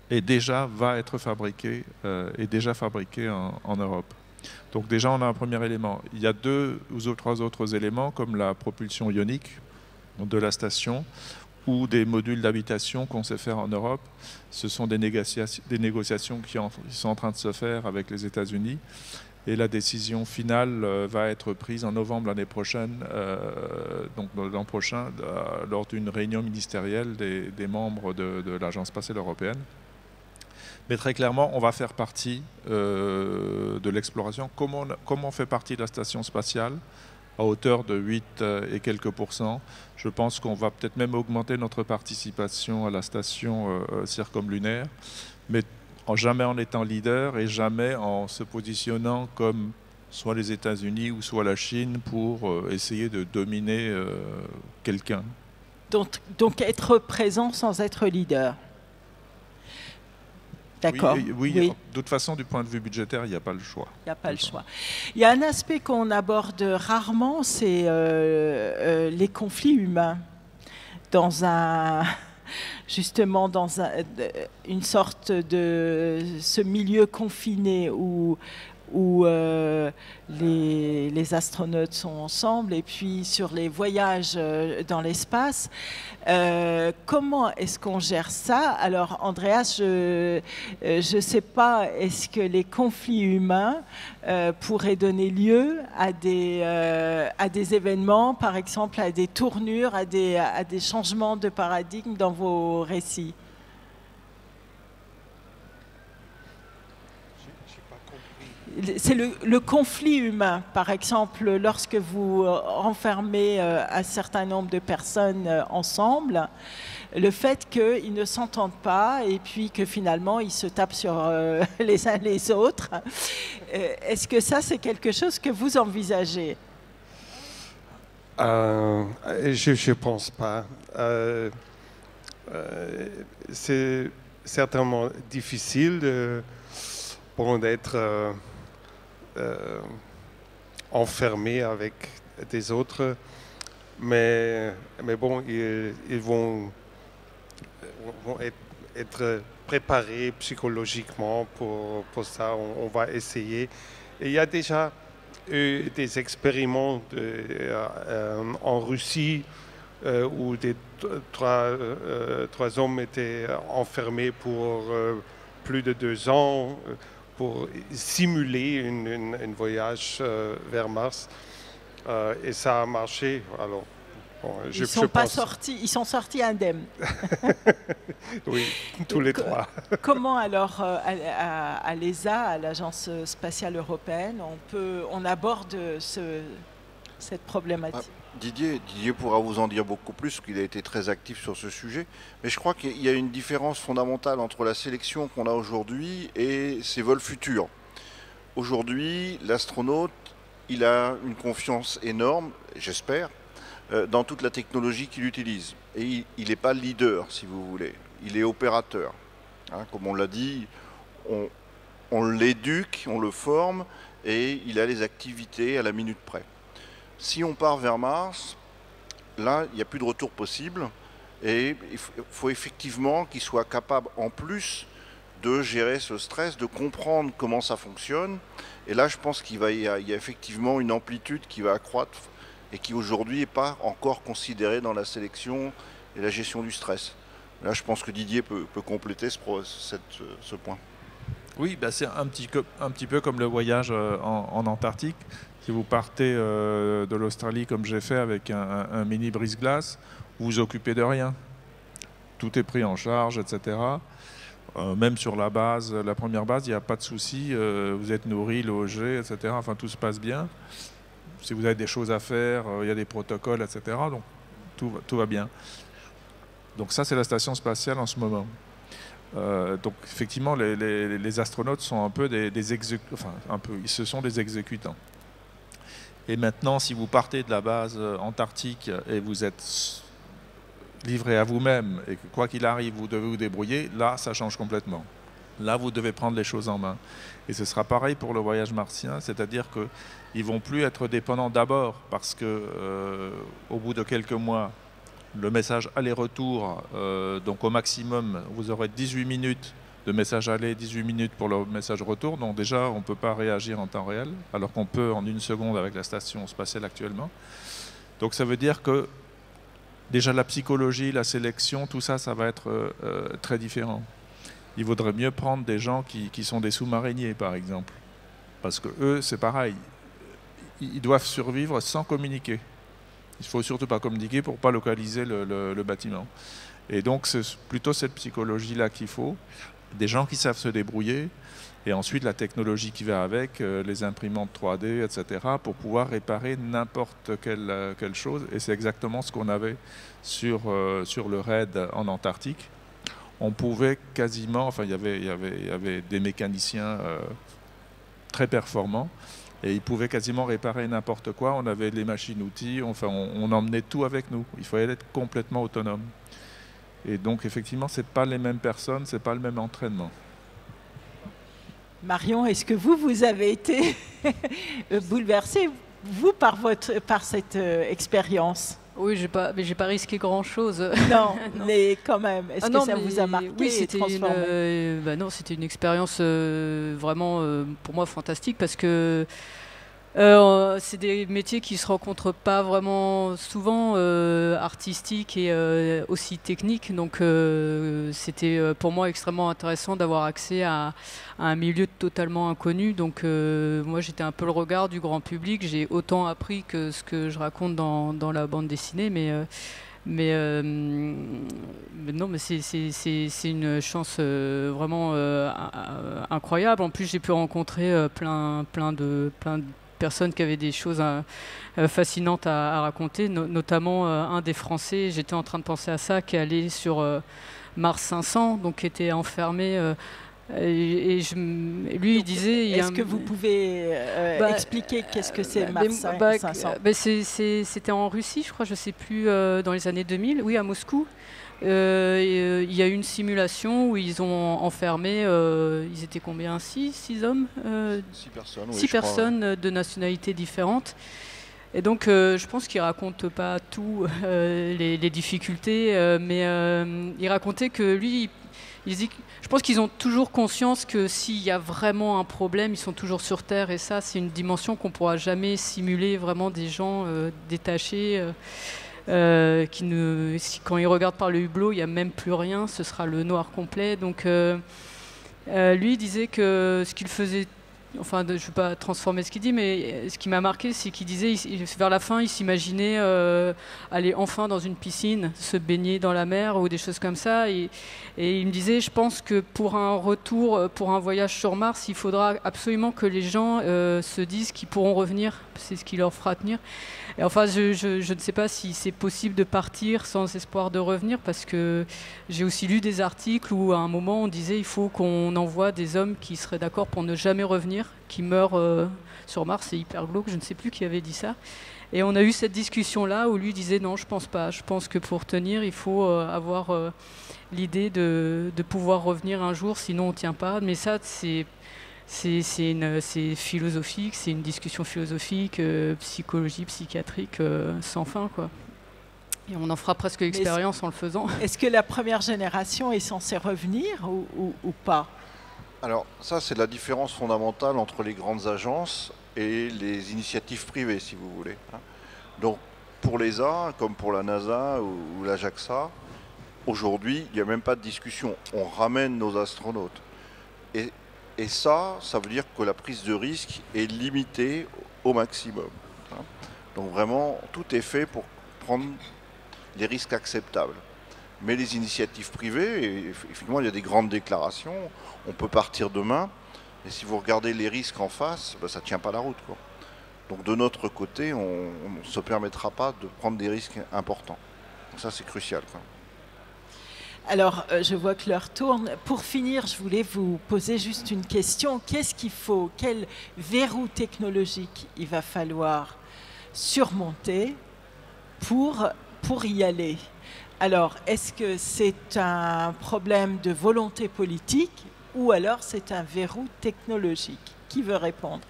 va être fabriquée en Europe. Donc déjà on a un premier élément. Il y a 2 ou 3 autres éléments, comme la propulsion ionique de la station ou des modules d'habitation qu'on sait faire en Europe. Ce sont des négociations qui sont en train de se faire avec les États-Unis. Et la décision finale va être prise en novembre l'année prochaine, donc l'an prochain, lors d'une réunion ministérielle des membres de l'Agence spatiale européenne. Mais très clairement, on va faire partie de l'exploration. Comment on fait partie de la station spatiale à hauteur de 8 et quelques %. Je pense qu'on va peut-être même augmenter notre participation à la station circumlunaire, mais jamais en étant leader et jamais en se positionnant comme soit les États-Unis ou soit la Chine pour essayer de dominer quelqu'un. Donc être présent sans être leader. D'accord. Oui. De toute façon, du point de vue budgétaire, il n'y a pas le choix. Il n'y a pas le choix. Il y a un aspect qu'on aborde rarement, c'est les conflits humains. Justement dans une sorte de ce milieu confiné où où les astronautes sont ensemble, et puis sur les voyages dans l'espace. Comment est-ce qu'on gère ça? Alors, Andreas, je ne sais pas, est-ce que les conflits humains pourraient donner lieu à des événements, par exemple à des tournures, à des changements de paradigme dans vos récits? C'est le conflit humain, par exemple, lorsque vous renfermez un certain nombre de personnes ensemble, le fait qu'ils ne s'entendent pas et puis que finalement ils se tapent sur les uns les autres. Est-ce que ça, c'est quelque chose que vous envisagez? Je ne pense pas. C'est certainement difficile d'être enfermé avec des autres, mais bon, ils vont être préparés psychologiquement pour ça. On va essayer. Et il y a déjà eu des expériments en Russie où trois hommes étaient enfermés pour plus de 2 ans pour simuler un voyage vers Mars. Et ça a marché. Alors, bon, ils sont sortis indemnes. Oui, tous les trois. Comment alors, à l'ESA, à l'Agence spatiale européenne, on aborde cette problématique? Didier pourra vous en dire beaucoup plus, parce qu'il a été très actif sur ce sujet. Mais je crois qu'il y a une différence fondamentale entre la sélection qu'on a aujourd'hui et ses vols futurs. Aujourd'hui, l'astronaute, il a une confiance énorme, j'espère, dans toute la technologie qu'il utilise. Et il n'est pas leader, si vous voulez. Il est opérateur. Hein, comme on l'a dit, on l'éduque, on le forme, et il a les activités à la minute près. Si on part vers Mars, là, il n'y a plus de retour possible et il faut effectivement qu'il soit capable, en plus, de gérer ce stress, de comprendre comment ça fonctionne. Et là, je pense qu'il y a effectivement une amplitude qui va accroître et qui aujourd'hui n'est pas encore considérée dans la sélection et la gestion du stress. Là, je pense que Didier peut compléter ce point. Oui, bah c'est un petit peu comme le voyage en Antarctique. Si vous partez de l'Australie comme j'ai fait avec un mini brise-glace, vous vous occupez de rien. Tout est pris en charge, etc. Même sur la première base, il n'y a pas de souci. Vous êtes nourri, logé, etc. Enfin, tout se passe bien. Si vous avez des choses à faire, il y a des protocoles, etc. Donc, tout va bien. Donc ça, c'est la station spatiale en ce moment. Donc effectivement, les astronautes sont un peu ce sont des exécutants. Et maintenant, si vous partez de la base antarctique et vous êtes livré à vous-même et que quoi qu'il arrive, vous devez vous débrouiller, là, ça change complètement. Là, vous devez prendre les choses en main. Et ce sera pareil pour le voyage martien, c'est-à-dire qu'ils ne vont plus être dépendants d'abord parce que au bout de quelques mois, le message aller-retour, donc au maximum, vous aurez 18 minutes de message aller, 18 minutes pour le message retour. Donc déjà, on ne peut pas réagir en temps réel, alors qu'on peut en 1 seconde avec la station spatiale actuellement. Donc ça veut dire que déjà la psychologie, la sélection, tout ça, ça va être très différent. Il vaudrait mieux prendre des gens qui sont des sous-mariniers, par exemple. Parce que eux, c'est pareil. Ils doivent survivre sans communiquer. Il ne faut surtout pas communiquer pour ne pas localiser le bâtiment. Et donc, c'est plutôt cette psychologie-là qu'il faut. Des gens qui savent se débrouiller. Et ensuite, la technologie qui va avec, les imprimantes 3D, etc., pour pouvoir réparer n'importe quelle chose. Et c'est exactement ce qu'on avait sur le raid en Antarctique. On pouvait quasiment... Enfin, il y avait des mécaniciens très performants. Et ils pouvaient quasiment réparer n'importe quoi. On avait les machines-outils, enfin, on emmenait tout avec nous. Il fallait être complètement autonome. Et donc, effectivement, ce n'est pas les mêmes personnes, ce n'est pas le même entraînement. Marion, est-ce que vous avez été bouleversée, vous, par cette expérience? Oui, mais j'ai pas risqué grand-chose. Non, mais quand même, est-ce que ça vous a marqué oui, et transformé? non, c'était une expérience vraiment pour moi fantastique parce que c'est des métiers qui se rencontrent pas vraiment souvent, artistiques et aussi techniques. Donc c'était pour moi extrêmement intéressant d'avoir accès à un milieu totalement inconnu. Donc moi j'étais un peu le regard du grand public. J'ai autant appris que ce que je raconte dans la bande dessinée, mais non, mais c'est une chance vraiment incroyable. En plus, j'ai pu rencontrer plein de personnes qui avaient des choses fascinantes à raconter, notamment un des Français, j'étais en train de penser à ça, qui est allé sur Mars 500, donc qui était enfermé. Lui, il disait... Est-ce que vous pouvez expliquer qu'est-ce que c'est Mars 500? C'était en Russie, je crois, je ne sais plus, dans les années 2000, oui, à Moscou. Il y a eu une simulation où ils ont enfermé, ils étaient combien? 6 hommes 6 personnes, oui, 6 personnes de nationalités différentes. Et donc, je pense qu'il ne raconte pas tout, les difficultés, mais il racontait que lui, il dit, je pense qu'ils ont toujours conscience que s'il y a vraiment un problème, ils sont toujours sur Terre. Et ça, c'est une dimension qu'on ne pourra jamais simuler, vraiment des gens détachés. Quand ils regardent par le hublot, il n'y a même plus rien, ce sera le noir complet. Donc lui il disait que ce qu'il faisait, enfin je ne vais pas transformer ce qu'il dit, mais ce qui m'a marqué, c'est qu'il disait, vers la fin, il s'imaginait aller enfin dans une piscine, se baigner dans la mer ou des choses comme ça. Et il me disait, je pense que pour un retour, pour un voyage sur Mars, il faudra absolument que les gens se disent qu'ils pourront revenir, c'est ce qui leur fera tenir. Et enfin, je ne sais pas si c'est possible de partir sans espoir de revenir, parce que j'ai aussi lu des articles où à un moment on disait il faut qu'on envoie des hommes qui seraient d'accord pour ne jamais revenir, qui meurent sur Mars. C'est hyper glauque, je ne sais plus qui avait dit ça. Et on a eu cette discussion-là où lui disait non, je pense pas. Je pense que pour tenir, il faut avoir l'idée de pouvoir revenir un jour, sinon on tient pas. Mais ça, c'est philosophique, c'est une discussion philosophique, psychologie, psychiatrique, sans fin, quoi. Et on en fera presque l'expérience en le faisant. Est-ce que la première génération est censée revenir ou pas? Alors ça, c'est la différence fondamentale entre les grandes agences et les initiatives privées, si vous voulez. Donc pour l'ESA, comme pour la NASA ou la JAXA, aujourd'hui, il n'y a même pas de discussion. On ramène nos astronautes. Et ça veut dire que la prise de risque est limitée au maximum. Donc vraiment, tout est fait pour prendre les risques acceptables. Mais les initiatives privées, effectivement, il y a des grandes déclarations. On peut partir demain, et si vous regardez les risques en face, ça ne tient pas la route, quoi. Donc de notre côté, on ne se permettra pas de prendre des risques importants. Donc ça, c'est crucial, quoi. Alors, je vois que l'heure tourne. Pour finir, je voulais vous poser juste une question. Qu'est-ce qu'il faut, quel verrou technologique il va falloir surmonter pour y aller? Alors, est-ce que c'est un problème de volonté politique ou alors c'est un verrou technologique? Qui veut répondre?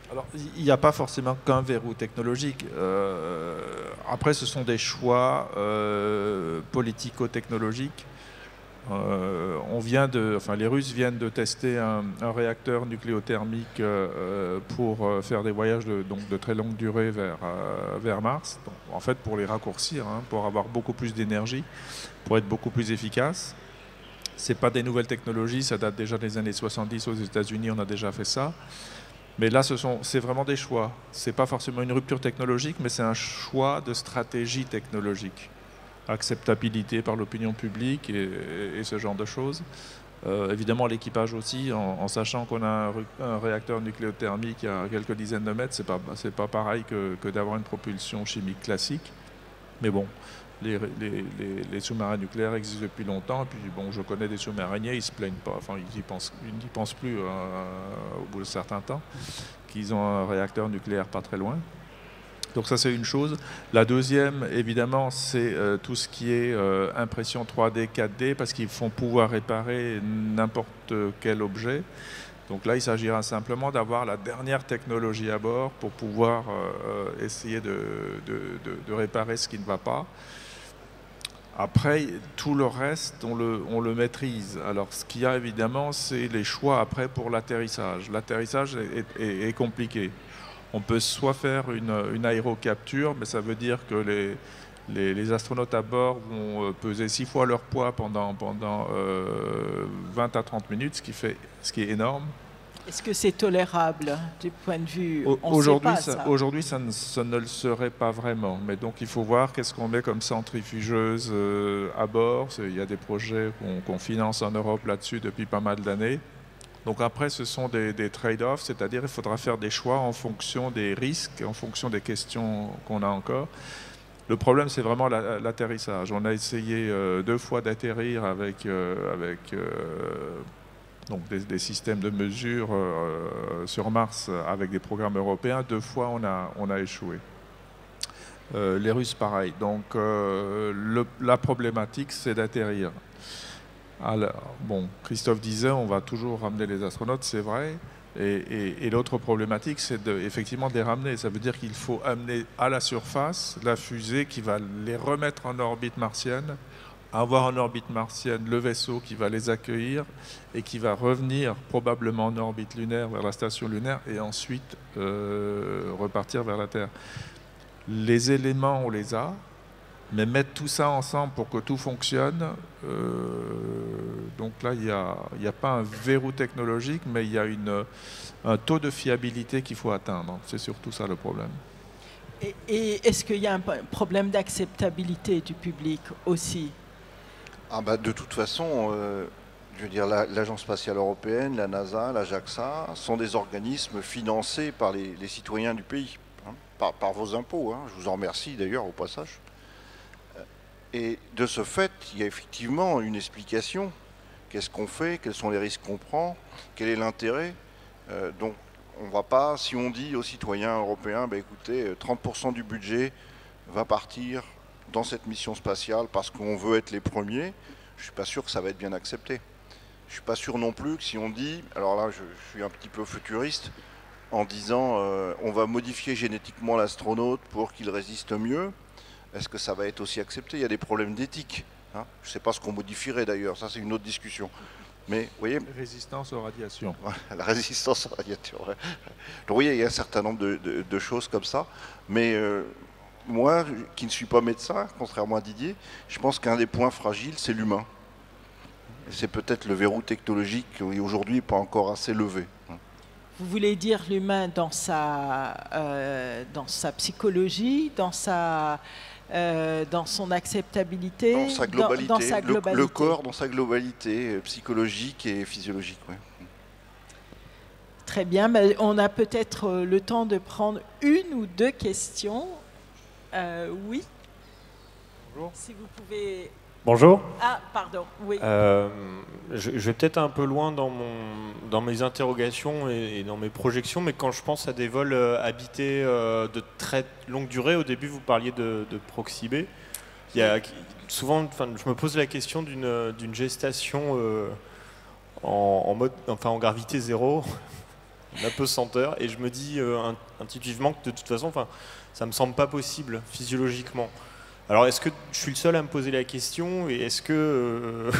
Alors, il n'y a pas forcément qu'un verrou technologique. Après, ce sont des choix politico-technologiques. Les Russes viennent de tester un réacteur nucléothermique pour faire des voyages de très longue durée vers Mars. Donc, en fait, pour les raccourcir, pour avoir beaucoup plus d'énergie, pour être beaucoup plus efficace. Ce n'est pas des nouvelles technologies, ça date déjà des années 70 aux États-Unis, on a déjà fait ça. Mais là, c'est vraiment des choix. Ce n'est pas forcément une rupture technologique, mais c'est un choix de stratégie technologique. Acceptabilité par l'opinion publique et ce genre de choses. Évidemment, l'équipage aussi, en sachant qu'on a un réacteur nucléothermique à quelques dizaines de mètres, c'est pas pareil que d'avoir une propulsion chimique classique. Mais bon, les sous-marins nucléaires existent depuis longtemps. Et puis, bon, je connais des sous-mariniers, ils ne se plaignent pas. Enfin, ils n'y pensent plus au bout de certains temps, qu'ils ont un réacteur nucléaire pas très loin. Donc ça, c'est une chose. La deuxième, évidemment, c'est tout ce qui est impression 3D, 4D, parce qu'ils font pouvoir réparer n'importe quel objet. Donc là, il s'agira simplement d'avoir la dernière technologie à bord pour pouvoir essayer de réparer ce qui ne va pas. Après, tout le reste, on le maîtrise. Alors, ce qu'il y a évidemment, c'est les choix après pour l'atterrissage. L'atterrissage est compliqué. On peut soit faire une aérocapture, mais ça veut dire que les astronautes à bord vont peser 6 fois leur poids pendant 20 à 30 minutes, ce qui est énorme. Est-ce que c'est tolérable du point de vue Aujourd'hui, ça ne le serait pas vraiment. Mais donc, il faut voir qu'est-ce qu'on met comme centrifugeuse à bord. Il y a des projets qu'on finance en Europe là-dessus depuis pas mal d'années. Donc après, ce sont des trade-offs, c'est-à-dire il faudra faire des choix en fonction des risques, en fonction des questions qu'on a encore. Le problème, c'est vraiment l'atterrissage. On a essayé 2 fois d'atterrir avec donc des systèmes de mesure sur Mars avec des programmes européens. 2 fois, on a échoué. Les Russes, pareil. Donc, la problématique, c'est d'atterrir. Alors, bon, Christophe disait, on va toujours ramener les astronautes, c'est vrai. Et l'autre problématique, c'est effectivement de les ramener. Ça veut dire qu'il faut amener à la surface la fusée qui va les remettre en orbite martienne, avoir en orbite martienne le vaisseau qui va les accueillir et qui va revenir probablement en orbite lunaire vers la station lunaire et ensuite repartir vers la Terre. Les éléments, on les a, mais mettre tout ça ensemble pour que tout fonctionne, donc là, il n'y a pas un verrou technologique, mais il y a un taux de fiabilité qu'il faut atteindre. C'est surtout ça le problème. Et est-ce qu'il y a un problème d'acceptabilité du public aussi ? De toute façon, je veux dire, l'Agence spatiale européenne, la NASA, la JAXA sont des organismes financés par les citoyens du pays, hein, par vos impôts. Hein. Je vous en remercie d'ailleurs au passage. Et de ce fait, il y a effectivement une explication. Qu'est-ce qu'on fait? Quels sont les risques qu'on prend? Quel est l'intérêt? Donc, on ne va pas, si on dit aux citoyens européens, écoutez, 30% du budget va partir dans cette mission spatiale parce qu'on veut être les premiers, je ne suis pas sûr que ça va être bien accepté. Je ne suis pas sûr non plus que si on dit, alors là je suis un petit peu futuriste, en disant on va modifier génétiquement l'astronaute pour qu'il résiste mieux, est-ce que ça va être aussi accepté? Il y a des problèmes d'éthique. Hein, je ne sais pas ce qu'on modifierait d'ailleurs, ça c'est une autre discussion. Mais vous voyez, résistance aux radiations. La résistance aux radiations. Ouais. Donc vous voyez, il y a un certain nombre de choses comme ça. Mais moi, qui ne suis pas médecin, contrairement à Didier, je pense qu'un des points fragiles, c'est l'humain. C'est peut-être le verrou technologique qui aujourd'hui n'est pas encore assez levé. Vous voulez dire l'humain dans sa psychologie, dans son acceptabilité, dans sa globalité, dans sa globalité. Le corps dans sa globalité psychologique et physiologique. Ouais. Très bien, on a peut-être le temps de prendre 1 ou 2 questions. Oui. Bonjour. Si vous pouvez... Bonjour. Ah, pardon, oui. Je vais peut-être un peu loin dans mes interrogations et dans mes projections, mais quand je pense à des vols habités de très longue durée, au début vous parliez de proxy B, il y a souvent, je me pose la question d'une gestation en gravité zéro, en apesanteur, et je me dis intuitivement que de toute façon, ça me semble pas possible physiologiquement. Alors, est-ce que je suis le seul à me poser la question, et est-ce que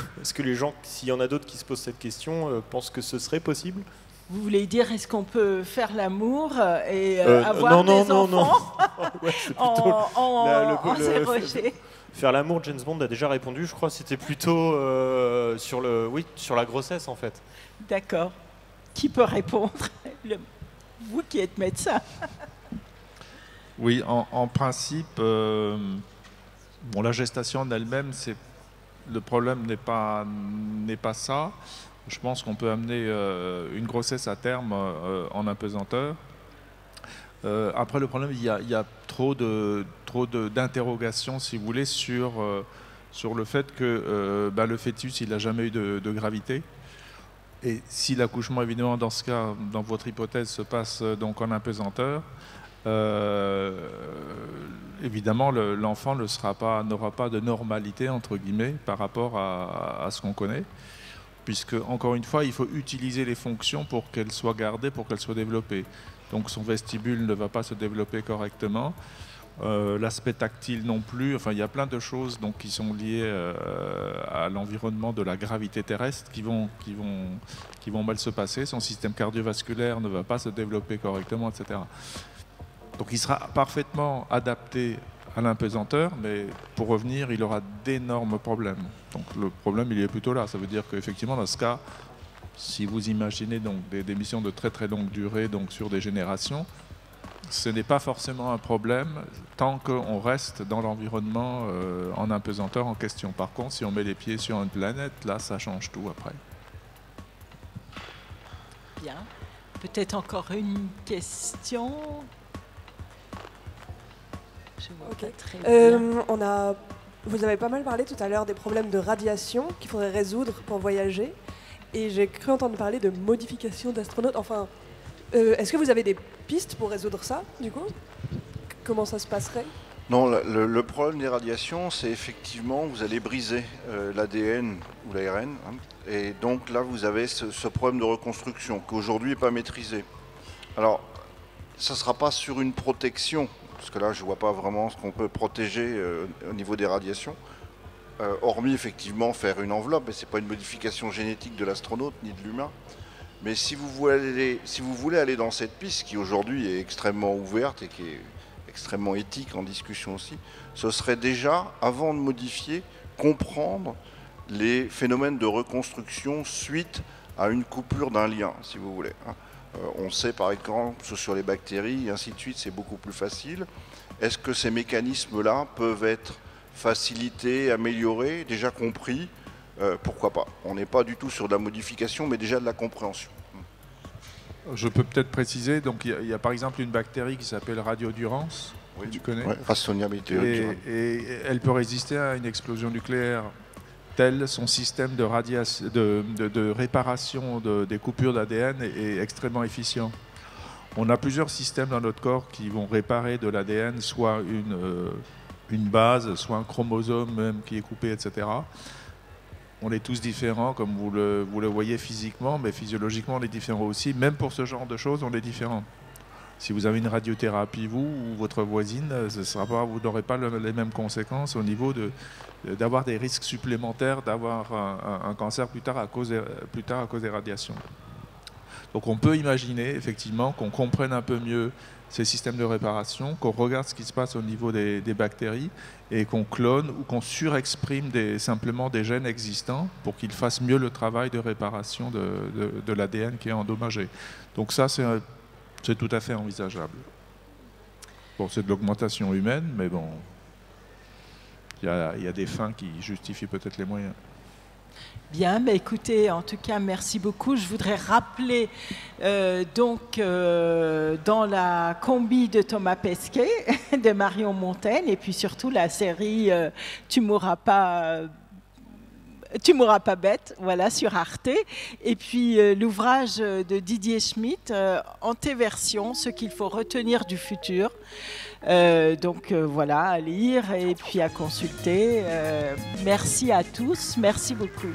les gens, s'il y en a d'autres qui se posent cette question, pensent que ce serait possible? Vous voulez dire, est-ce qu'on peut faire l'amour et avoir des enfants non. Ouais, c'est plutôt en zéro-G. Faire l'amour, James Bond a déjà répondu, je crois, c'était plutôt sur la grossesse, en fait. D'accord. Qui peut répondre? Vous qui êtes médecin. Oui, en principe... la gestation en elle-même, le problème n'est pas ça. Je pense qu'on peut amener une grossesse à terme en apesanteur. Après, le problème, il y a trop d'interrogations, si vous voulez, sur le fait que le fœtus, il n'a jamais eu de gravité. Et si l'accouchement, évidemment, dans ce cas, dans votre hypothèse, se passe donc en apesanteur, évidemment, l'enfant n'aura pas de normalité, entre guillemets, par rapport à ce qu'on connaît. puisque, encore une fois, il faut utiliser les fonctions pour qu'elles soient gardées, pour qu'elles soient développées. Donc son vestibule ne va pas se développer correctement. L'aspect tactile non plus. Enfin, il y a plein de choses donc, qui sont liées à l'environnement de la gravité terrestre qui vont mal se passer. Son système cardiovasculaire ne va pas se développer correctement, etc. Donc il sera parfaitement adapté à l'impesanteur, mais pour revenir, il aura d'énormes problèmes. Donc le problème, il est plutôt là. Ça veut dire qu'effectivement, dans ce cas, si vous imaginez donc, des missions de très très longue durée donc, sur des générations, ce n'est pas forcément un problème tant qu'on reste dans l'environnement en impesanteur en question. Par contre, si on met les pieds sur une planète, là, ça change tout après. Bien. Peut-être encore une question. Je vois pas très bien. Vous avez pas mal parlé tout à l'heure des problèmes de radiation qu'il faudrait résoudre pour voyager. Et j'ai cru entendre parler de modification d'astronautes. Enfin, est-ce que vous avez des pistes pour résoudre ça, du coup? Comment ça se passerait? Non, le problème des radiations, c'est effectivement, vous allez briser l'ADN ou l'ARN. Hein, et donc là, vous avez ce problème de reconstruction qu'aujourd'hui n'est pas maîtrisé. Alors, ça ne sera pas sur une protection, parce que là, je ne vois pas vraiment ce qu'on peut protéger au niveau des radiations. Hormis effectivement faire une enveloppe, mais ce n'est pas une modification génétique de l'astronaute ni de l'humain. Mais si vous voulez aller dans cette piste, qui aujourd'hui est extrêmement ouverte et qui est extrêmement éthique en discussion aussi, ce serait déjà, avant de modifier, comprendre les phénomènes de reconstruction suite à une coupure d'un lien, si vous voulez. On sait par exemple sur les bactéries, et ainsi de suite, c'est beaucoup plus facile. Est-ce que ces mécanismes-là peuvent être facilités, améliorés, déjà compris? Pourquoi pas? On n'est pas du tout sur de la modification, mais déjà de la compréhension. Je peux peut-être préciser, donc il y a par exemple une bactérie qui s'appelle Radiodurans, oui, tu connais, Ralstonia meteoricum. Et elle peut résister à une explosion nucléaire, tel son système de réparation des coupures d'ADN est extrêmement efficient. On a plusieurs systèmes dans notre corps qui vont réparer de l'ADN, soit une base, soit un chromosome même qui est coupé, etc. On est tous différents, comme vous le voyez physiquement, mais physiologiquement, on est différents aussi. Même pour ce genre de choses, on est différents. Si vous avez une radiothérapie, vous ou votre voisine, vous n'aurez pas les mêmes conséquences au niveau d'avoir des risques supplémentaires, d'avoir un cancer plus tard à cause des radiations. Donc on peut imaginer effectivement qu'on comprenne un peu mieux ces systèmes de réparation, qu'on regarde ce qui se passe au niveau des bactéries et qu'on clone ou qu'on surexprime simplement des gènes existants pour qu'ils fassent mieux le travail de réparation de l'ADN qui est endommagé. Donc ça, c'est tout à fait envisageable. Bon, c'est de l'augmentation humaine, mais bon, il y a des fins qui justifient peut-être les moyens. Bien, mais écoutez, en tout cas, merci beaucoup. Je voudrais rappeler dans la combi de Thomas Pesquet, de Marion Montaigne, et puis surtout la série Tu mourras pas bête, voilà, sur Arte, et puis l'ouvrage de Didier Schmitt, Antéversion, ce qu'il faut retenir du futur. Voilà, à lire et puis à consulter. Merci à tous, merci beaucoup.